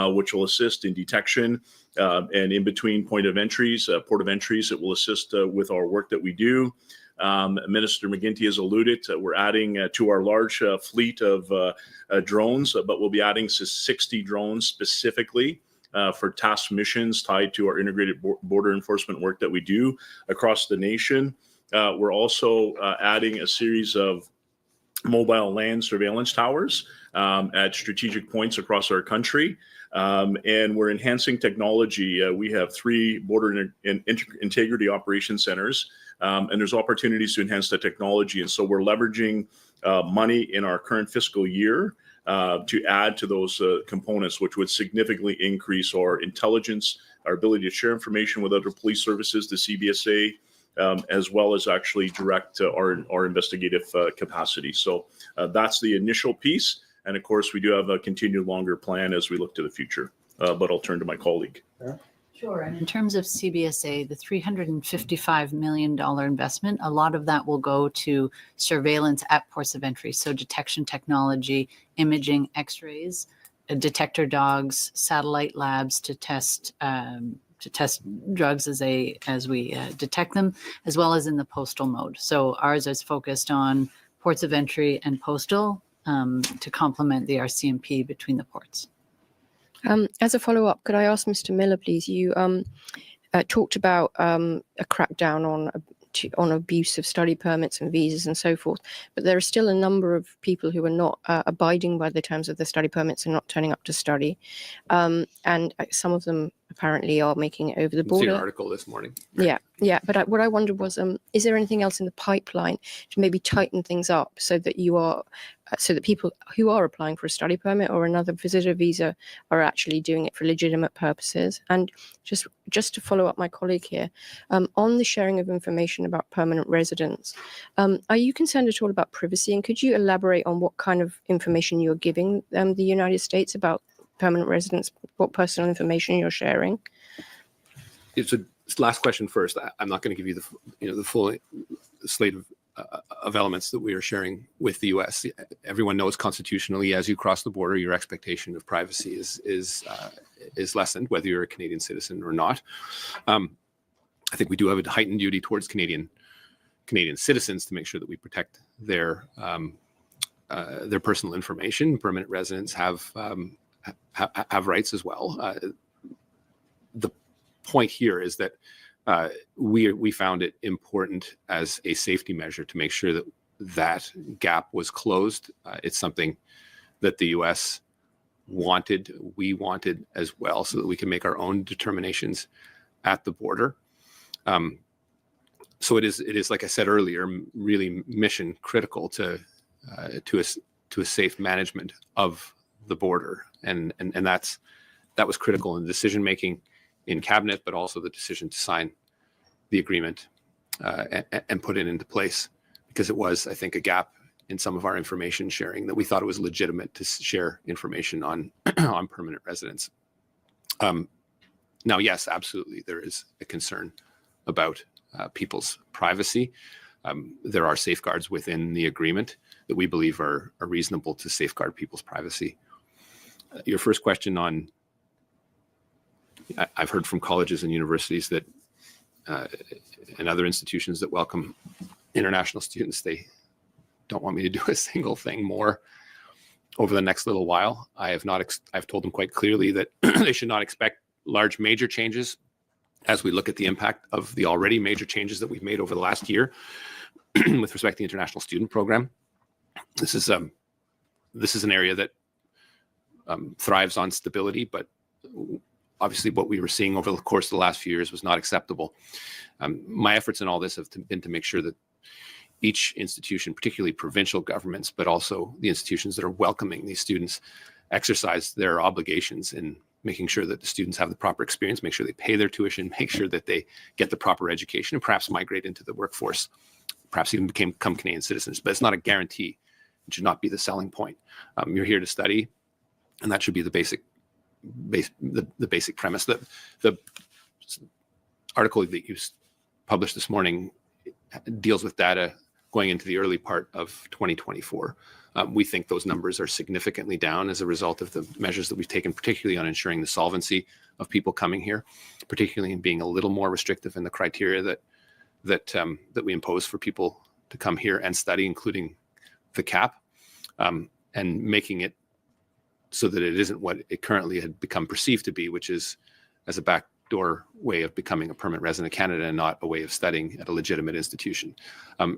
which will assist in detection and in between port of entries. It will assist with our work that we do. Minister McGuinty has alluded, we're adding to our large fleet of drones, but we'll be adding 60 drones specifically for task missions tied to our integrated border enforcement work that we do across the nation. We're also adding a series of mobile land surveillance towers at strategic points across our country. And we're enhancing technology. We have 3 border integrity operation centers, and there's opportunities to enhance the technology. And so we're leveraging money in our current fiscal year to add to those components, which would significantly increase our intelligence, our ability to share information with other police services, the CBSA, as well as actually direct our investigative capacity. So that's the initial piece. And of course, we do have a continued longer plan as we look to the future. But I'll turn to my colleague. Sure. And in terms of CBSA, the $355 million investment, a lot of that will go to surveillance at ports of entry. So detection technology, imaging, x-rays, detector dogs, satellite labs to test drugs as we detect them, as well as in the postal mode. So ours is focused on ports of entry and postal to complement the RCMP between the ports. As a follow-up, could I ask Mr. Miller, please? You talked about a crackdown on on abuse of study permits and visas and so forth. But there are still a number of people who are not abiding by the terms of the study permits and not turning up to study. And some of them apparently are making it over the You can see border. an article this morning. Yeah. But what I wondered was, is there anything else in the pipeline to maybe tighten things up so that so that people who are applying for a study permit or another visitor visa are actually doing it for legitimate purposes? And just to follow up my colleague here, on the sharing of information about permanent residents, are you concerned at all about privacy? And could you elaborate on what kind of information you're giving the United States about permanent residents, what personal information you're sharing? It's a last question first. I'm not going to give you the full slate of elements that we are sharing with the U.S. Everyone knows constitutionally, as you cross the border, your expectation of privacy is lessened, whether you're a Canadian citizen or not. I think we do have a heightened duty towards Canadian citizens to make sure that we protect their personal information. Permanent residents have rights as well. The point here is that we found it important as a safety measure to make sure that that gap was closed. It's something that the U.S. wanted, we wanted as well, so that we can make our own determinations at the border. So it is, like I said earlier, really mission critical to a safe management of the border, and that was critical in decision making in cabinet, but also the decision to sign the agreement and put it into place, because it was, I think, a gap in some of our information sharing that we thought it was legitimate to share information on on permanent residents. Now, yes, absolutely, there is a concern about people's privacy. There are safeguards within the agreement that we believe are reasonable to safeguard people's privacy. Your first question on, I've heard from colleges and universities that and other institutions that welcome international students, they don't want me to do a single thing more over the next little while. I've told them quite clearly that they should not expect large major changes as we look at the impact of the already major changes that we've made over the last year with respect to the international student program. This is an area that thrives on stability, but obviously what we were seeing over the course of the last few years was not acceptable. My efforts in all this have been to make sure that each institution, particularly provincial governments, but also the institutions that are welcoming these students, exercise their obligations in making sure that the students have the proper experience, make sure they pay their tuition, make sure that they get the proper education, and perhaps migrate into the workforce, perhaps even become Canadian citizens. But it's not a guarantee. It should not be the selling point. You're here to study, and that should be the basic premise. The article that you published this morning deals with data going into the early part of 2024. We think those numbers are significantly down as a result of the measures that we've taken, particularly on ensuring the solvency of people coming here, particularly in being a little more restrictive in the criteria that we impose for people to come here and study, including the cap, and making it so that it isn't what it currently had become perceived to be, which is as a backdoor way of becoming a permanent resident of Canada and not a way of studying at a legitimate institution.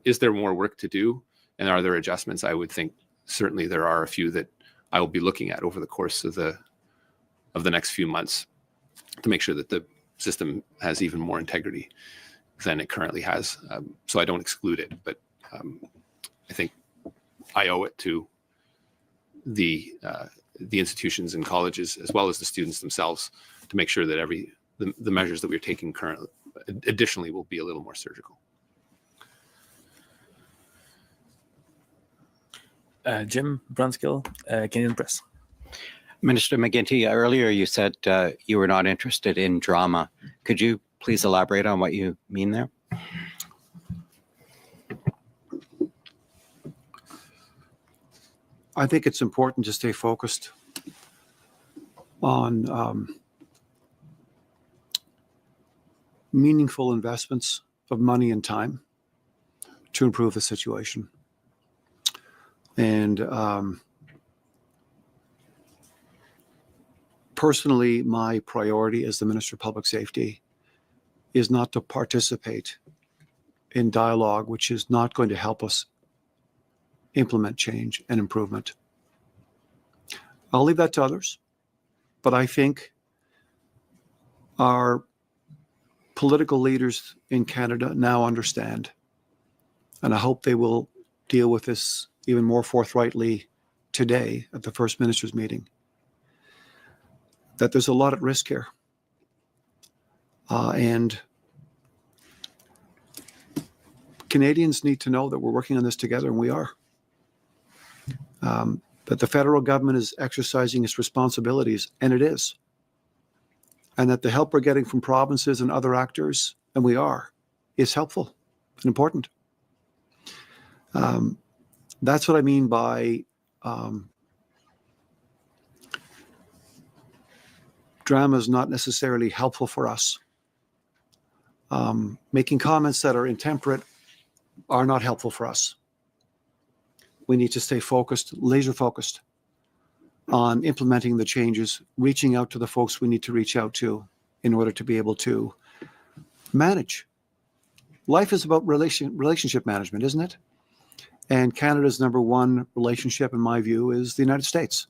Is there more work to do? And are there adjustments? I would think certainly there are a few that I will be looking at over the course of the next few months to make sure that the system has even more integrity than it currently has. So I don't exclude it, but I think I owe it to the institutions and colleges, as well as the students themselves, to make sure that the measures that we're taking currently, additionally, will be a little more surgical. Jim Brunskill, Canadian Press. Minister McGuinty, earlier you said you were not interested in drama. Could you please elaborate on what you mean there? I think it's important to stay focused on meaningful investments of money and time to improve the situation. And personally, my priority as the Minister of Public Safety is not to participate in dialogue, which is not going to help us implement change and improvement. I'll leave that to others, but I think our political leaders in Canada now understand, and I hope they will deal with this even more forthrightly today at the First Minister's meeting, that there's a lot at risk here. And Canadians need to know that we're working on this together, and we are. That the federal government is exercising its responsibilities, and it is. And that the help we're getting from provinces and other actors, and we are, is helpful and important. That's what I mean by drama is not necessarily helpful for us. Making comments that are intemperate are not helpful for us. We need to stay focused, laser focused on implementing the changes, reaching out to the folks we need to reach out to in order to be able to manage. Life is about relationship management, isn't it? And Canada's number one relationship, in my view, is the United States.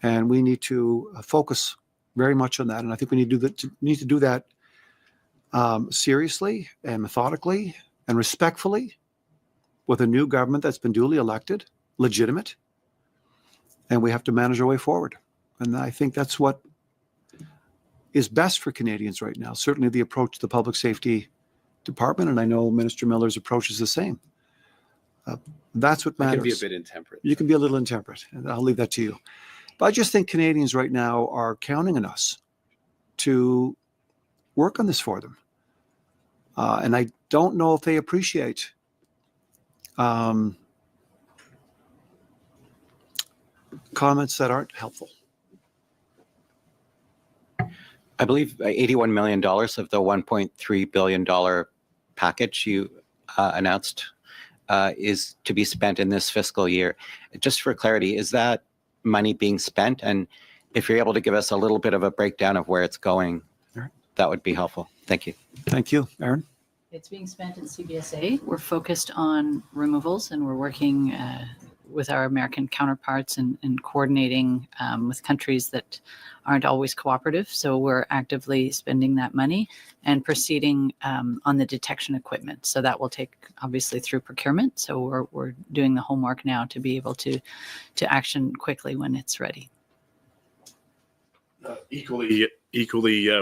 And we need to focus very much on that. And I think we need to do that seriously and methodically and respectfully with a new government that's been duly elected, legitimate, and we have to manage our way forward. And I think that's what is best for Canadians right now. Certainly the approach to the Public Safety Department, and I know Minister Miller's approach is the same. That's what matters. It can be a bit intemperate. You can be a little intemperate, and I'll leave that to you. But I just think Canadians right now are counting on us to work on this for them. And I don't know if they appreciate comments that aren't helpful. I believe $81 million of the $1.3 billion package you announced is to be spent in this fiscal year. Just for clarity, is that money being spent? And if you're able to give us a little bit of a breakdown of where it's going, that would be helpful. Thank you. Thank you. Aaron? It's being spent in CBSA. We're focused on removals, and we're working with our American counterparts and coordinating with countries that aren't always cooperative. So we're actively spending that money and proceeding on the detection equipment. So that will take obviously through procurement. So we're doing the homework now to be able to action quickly when it's ready. Equally,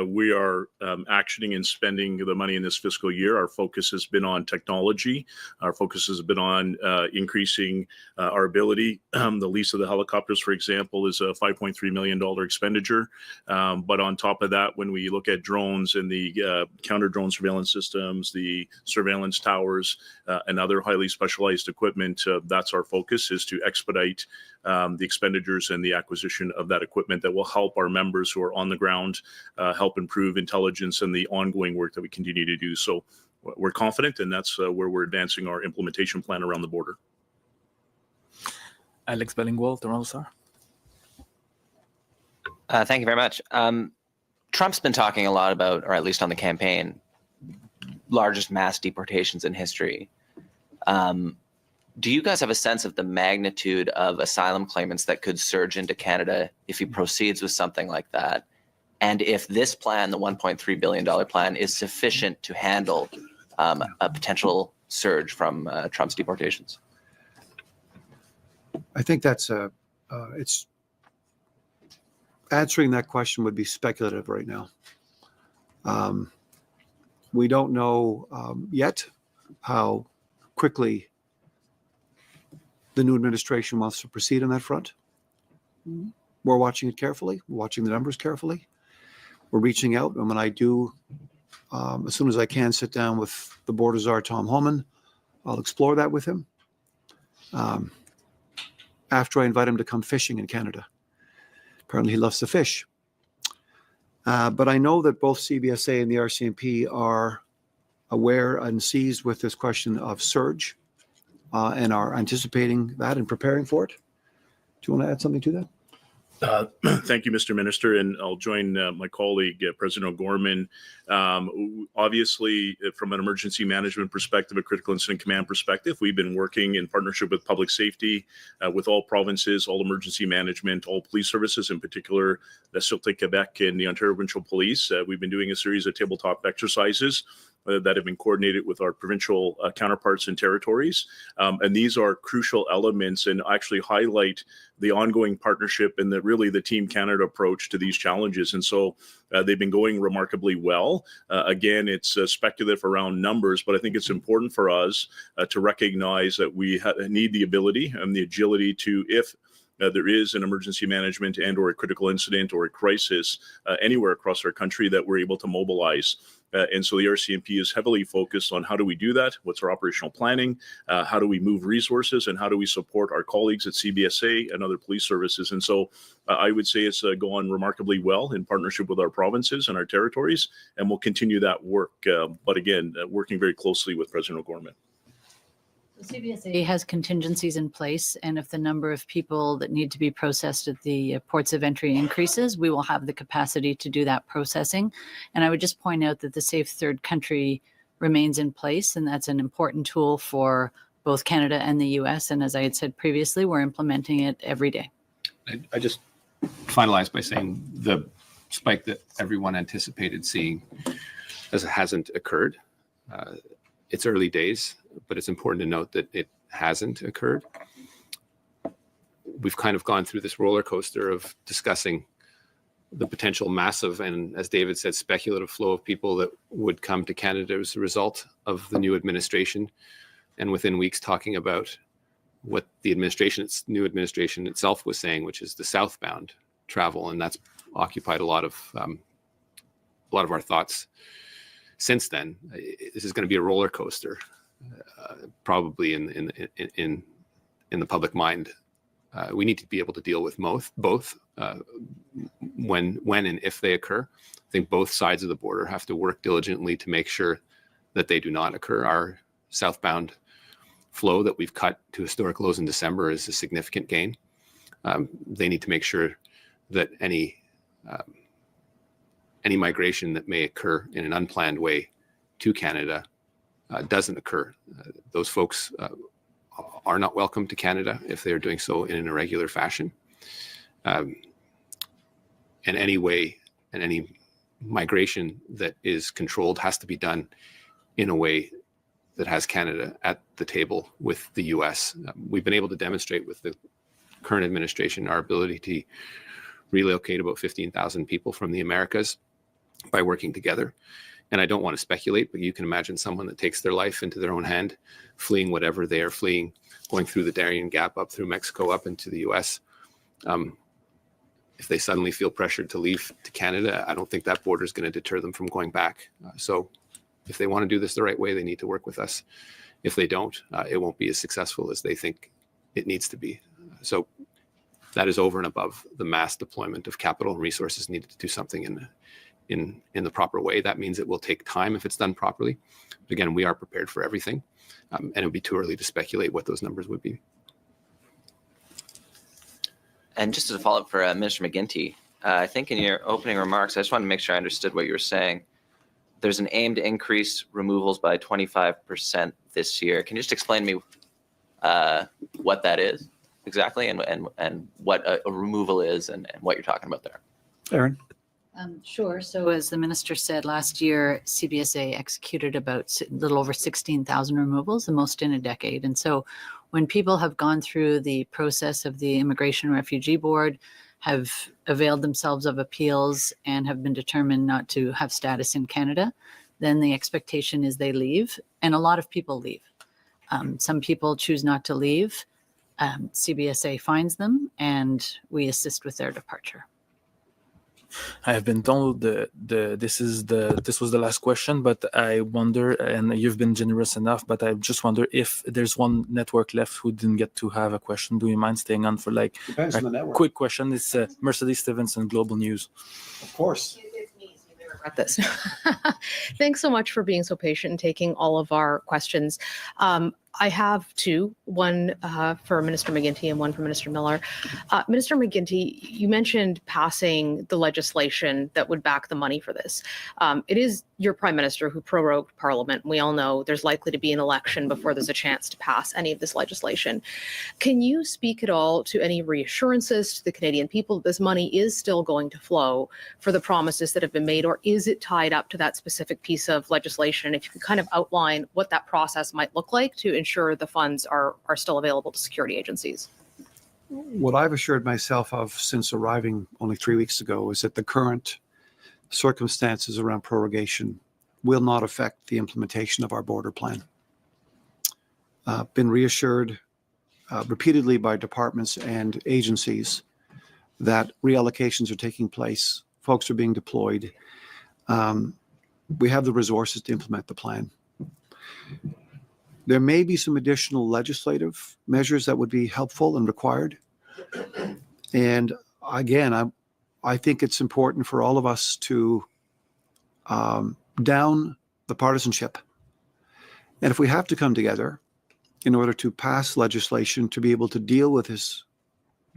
we are actioning and spending the money in this fiscal year. Our focus has been on technology. Our focus has been on increasing our ability. The lease of the helicopters, for example, is a $5.3 million expenditure. But on top of that, when we look at drones and the counter-drone surveillance systems, the surveillance towers, and other highly specialized equipment, that's our focus, is to expedite the expenditures and the acquisition of that equipment that will help our members who are on the ground help improve intelligence and the ongoing work that we continue to do. So we're confident, and that's where we're advancing our implementation plan around the border. Alex Bellingwell, Toronto Star. Thank you very much. Trump's been talking a lot about, or at least on the campaign, largest mass deportations in history. Do you guys have a sense of the magnitude of asylum claimants that could surge into Canada if he proceeds with something like that? And if this plan, the $1.3 billion plan, is sufficient to handle a potential surge from Trump's deportations? I think that's it's answering that question would be speculative right now. We don't know yet how quickly the new administration wants to proceed on that front. Mm-hmm. We're watching it carefully. We're watching the numbers carefully. We're reaching out, and when I do, as soon as I can, sit down with the border czar, Tom Homan, I'll explore that with him. After I invite him to come fishing in Canada. Apparently he loves to fish. But I know that both CBSA and the RCMP are aware and seized with this question of surge and are anticipating that and preparing for it. Do you want to add something to that? Thank you, Mr. Minister, and I'll join my colleague, President O'Gorman. Obviously, from an emergency management perspective, a critical incident command perspective, we've been working in partnership with public safety, with all provinces, all emergency management, all police services, in particular, the Sûreté Québec and the Ontario Provincial Police. We've been doing a series of tabletop exercises that have been coordinated with our provincial counterparts and territories. And these are crucial elements and actually highlight the ongoing partnership and really the Team Canada approach to these challenges. And so they've been going remarkably well. Again, it's speculative around numbers, but I think it's important for us to recognize that we need the ability and the agility to, if there is an emergency management and or a critical incident or a crisis anywhere across our country, that we're able to mobilize. And so the RCMP is heavily focused on how do we do that? What's our operational planning? How do we move resources? And how do we support our colleagues at CBSA and other police services? And so I would say it's gone remarkably well in partnership with our provinces and our territories, and we'll continue that work. But again, working very closely with President O'Gorman. The CBSA has contingencies in place, and if the number of people that need to be processed at the ports of entry increases, we will have the capacity to do that processing. And I would just point out that the Safe Third Country remains in place, and that's an important tool for both Canada and the US. And as I had said previously, we're implementing it every day. I just finalize by saying the spike that everyone anticipated seeing hasn't occurred. It's early days, but it's important to note that it hasn't occurred. We've kind of gone through this roller coaster of discussing the potential massive and, as David said, speculative flow of people that would come to Canada as a result of the new administration, and within weeks talking about what the new administration itself was saying, which is the southbound travel, and that's occupied a lot of our thoughts. Since then, this is going to be a roller coaster, probably in the public mind. We need to be able to deal with both when and if they occur. I think both sides of the border have to work diligently to make sure that they do not occur. Our southbound flow that we've cut to historic lows in December is a significant gain. They need to make sure that any migration that may occur in an unplanned way to Canada doesn't occur. Those folks are not welcome to Canada if they are doing so in an irregular fashion. And any way and any migration that is controlled has to be done in a way that has Canada at the table with the US. We've been able to demonstrate with the current administration our ability to relocate about 15,000 people from the Americas by working together. And I don't want to speculate, but you can imagine someone that takes their life into their own hand, fleeing whatever they are fleeing, going through the Darien Gap, up through Mexico, up into the US. If they suddenly feel pressured to leave to Canada, I don't think that border is going to deter them from going back. So if they want to do this the right way, they need to work with us. If they don't, it won't be as successful as they think it needs to be. So that is over and above the mass deployment of capital and resources needed to do something in the proper way. That means it will take time if it's done properly. But again, we are prepared for everything, and it would be too early to speculate what those numbers would be. And just as a follow-up for Minister McGuinty, I think in your opening remarks, I just wanted to make sure I understood what you were saying. There's an aim to increase removals by 25% this year. Can you just explain to me what that is exactly, and what a removal is, and what you're talking about there? Erin? Sure. So as the minister said, last year, CBSA executed about a little over 16,000 removals, the most in a decade. And so when people have gone through the process of the Immigration and Refugee Board, have availed themselves of appeals, and have been determined not to have status in Canada, then the expectation is they leave. And a lot of people leave. Some people choose not to leave. CBSA finds them, and we assist with their departure. I have been told this was the last question, but I wonder, and you've been generous enough, but I just wonder if there's one network left who didn't get to have a question. Do you mind staying on for like Depends on the a network. quick question? It's Mercedes Stevenson, Global News. Of course. At this. Thanks so much for being so patient and taking all of our questions. I have two, one for Minister McGuinty and one for Minister Miller. Minister McGuinty, you mentioned passing the legislation that would back the money for this. It is your Prime Minister who prorogued Parliament. We all know there's likely to be an election before there's a chance to pass any of this legislation. Can you speak at all to any reassurances to the Canadian people that this money is still going to flow for the promises that have been made, or is it tied up to that specific piece of legislation? If you could kind of outline what that process might look like to ensure the funds are still available to security agencies. What I've assured myself of since arriving only 3 weeks ago is that the current circumstances around prorogation will not affect the implementation of our border plan. Been reassured repeatedly by departments and agencies that reallocations are taking place, folks are being deployed. We have the resources to implement the plan. There may be some additional legislative measures that would be helpful and required. And again, I think it's important for all of us to down the partisanship. And if we have to come together in order to pass legislation to be able to deal with this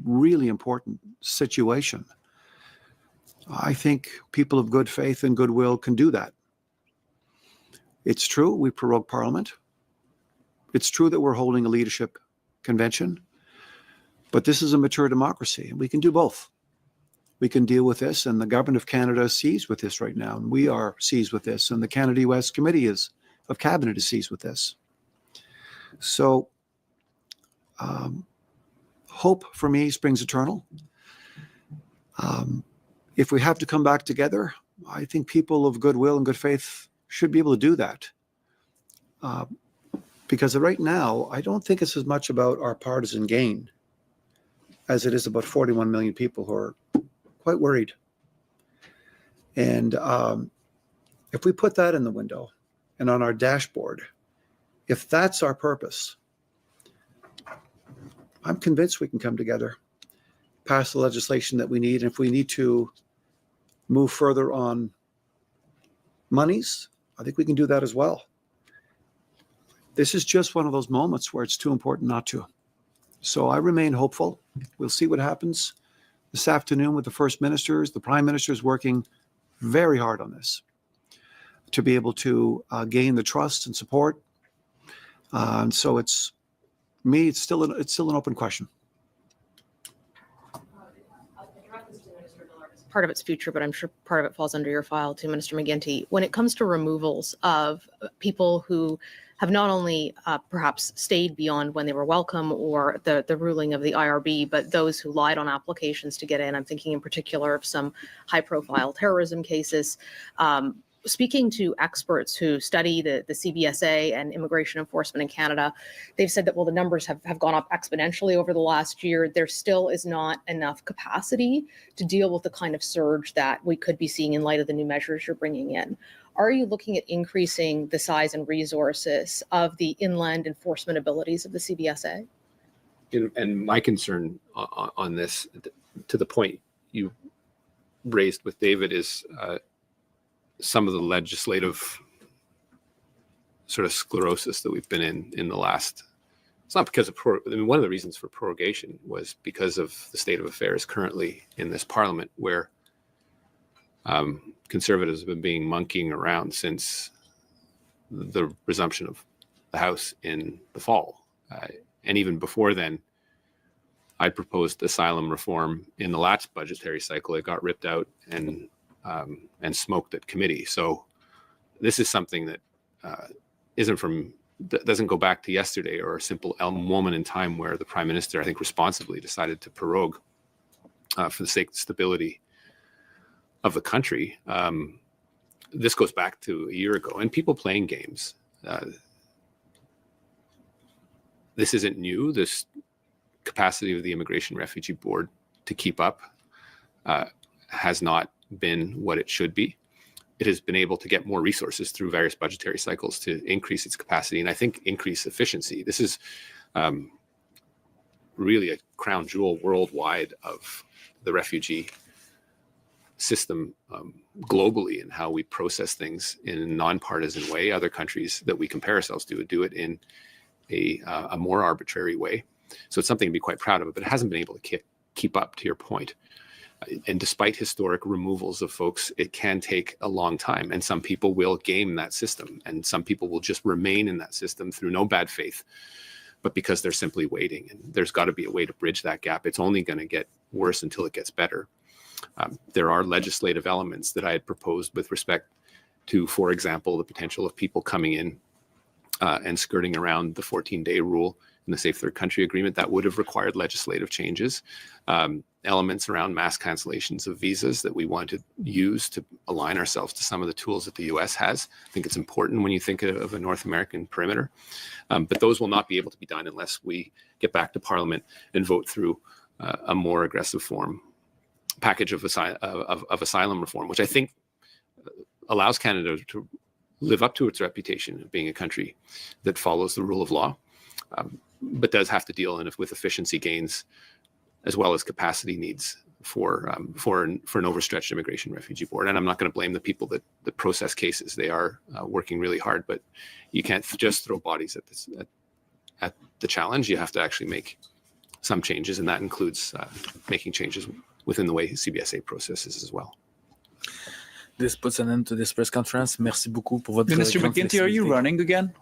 really important situation, I think people of good faith and goodwill can do that. It's true, we prorogue Parliament. It's true that we're holding a leadership convention, but this is a mature democracy, and we can do both. We can deal with this, and the Government of Canada is seized with this right now, and we are seized with this, and the Canada-US Committee of Cabinet is seized with this. So hope for me springs eternal. If we have to come back together, I think people of goodwill and good faith should be able to do that. Because right now, I don't think it's as much about our partisan gain as it is about 41 million people who are quite worried. And if we put that in the window and on our dashboard, if that's our purpose, I'm convinced we can come together, pass the legislation that we need. And if we need to move further on monies, I think we can do that as well. This is just one of those moments where it's too important not to. So I remain hopeful. We'll see what happens this afternoon with the First Ministers. The Prime Minister is working very hard on this to be able to gain the trust and support. And so it's still an open question. Part of its future, but I'm sure part of it falls under your file to Minister McGuinty. When it comes to removals of people who have not only perhaps stayed beyond when they were welcome or the ruling of the IRB, but those who lied on applications to get in, I'm thinking in particular of some high-profile terrorism cases. Speaking to experts who study the CBSA and immigration enforcement in Canada, they've said that, well, the numbers have gone up exponentially over the last year. There still is not enough capacity to deal with the kind of surge that we could be seeing in light of the new measures you're bringing in. Are you looking at increasing the size and resources of the inland enforcement abilities of the CBSA? And my concern on this, to the point you raised with David, is some of the legislative sort of sclerosis that we've been in the last. It's not because of one of the reasons for prorogation was because of the state of affairs currently in this Parliament, where Conservatives have been monkeying around since the resumption of the House in the fall, and even before then. I proposed asylum reform in the last budgetary cycle. It got ripped out and smoked at committee. So this is something that doesn't go back to yesterday or a simple moment in time where the Prime Minister, I think, responsibly decided to prorogue for the sake of stability of the country. This goes back to a year ago, and people playing games. This isn't new. This capacity of the Immigration Refugee Board to keep up has not been what it should be. It has been able to get more resources through various budgetary cycles to increase its capacity and I think increase efficiency. This is really a crown jewel worldwide of the refugee system globally and how we process things in a nonpartisan way. Other countries that we compare ourselves to do it in a more arbitrary way. So it's something to be quite proud of, but it hasn't been able to keep up, to your point. And despite historic removals of folks, it can take a long time. And some people will game that system, and some people will just remain in that system through no bad faith, but because they're simply waiting. And there's got to be a way to bridge that gap. It's only going to get worse until it gets better. There are legislative elements that I had proposed with respect to, for example, the potential of people coming in and skirting around the 14-day rule in the Safe Third Country Agreement. That would have required legislative changes. Elements around mass cancellations of visas that we want to use to align ourselves to some of the tools that the US has. I think it's important when you think of a North American perimeter. But those will not be able to be done unless we get back to Parliament and vote through a more aggressive package of asylum reform, which I think allows Canada to live up to its reputation of being a country that follows the rule of law, but does have to deal with efficiency gains as well as capacity needs for an overstretched immigration refugee board. And I'm not going to blame the people that process cases. They are working really hard, but you can't just throw bodies at the challenge. You have to actually make some changes, and that includes making changes within the way CBSA processes as well. This puts an end to this press conference. Merci beaucoup pour votre Minister McGuinty, are you running again?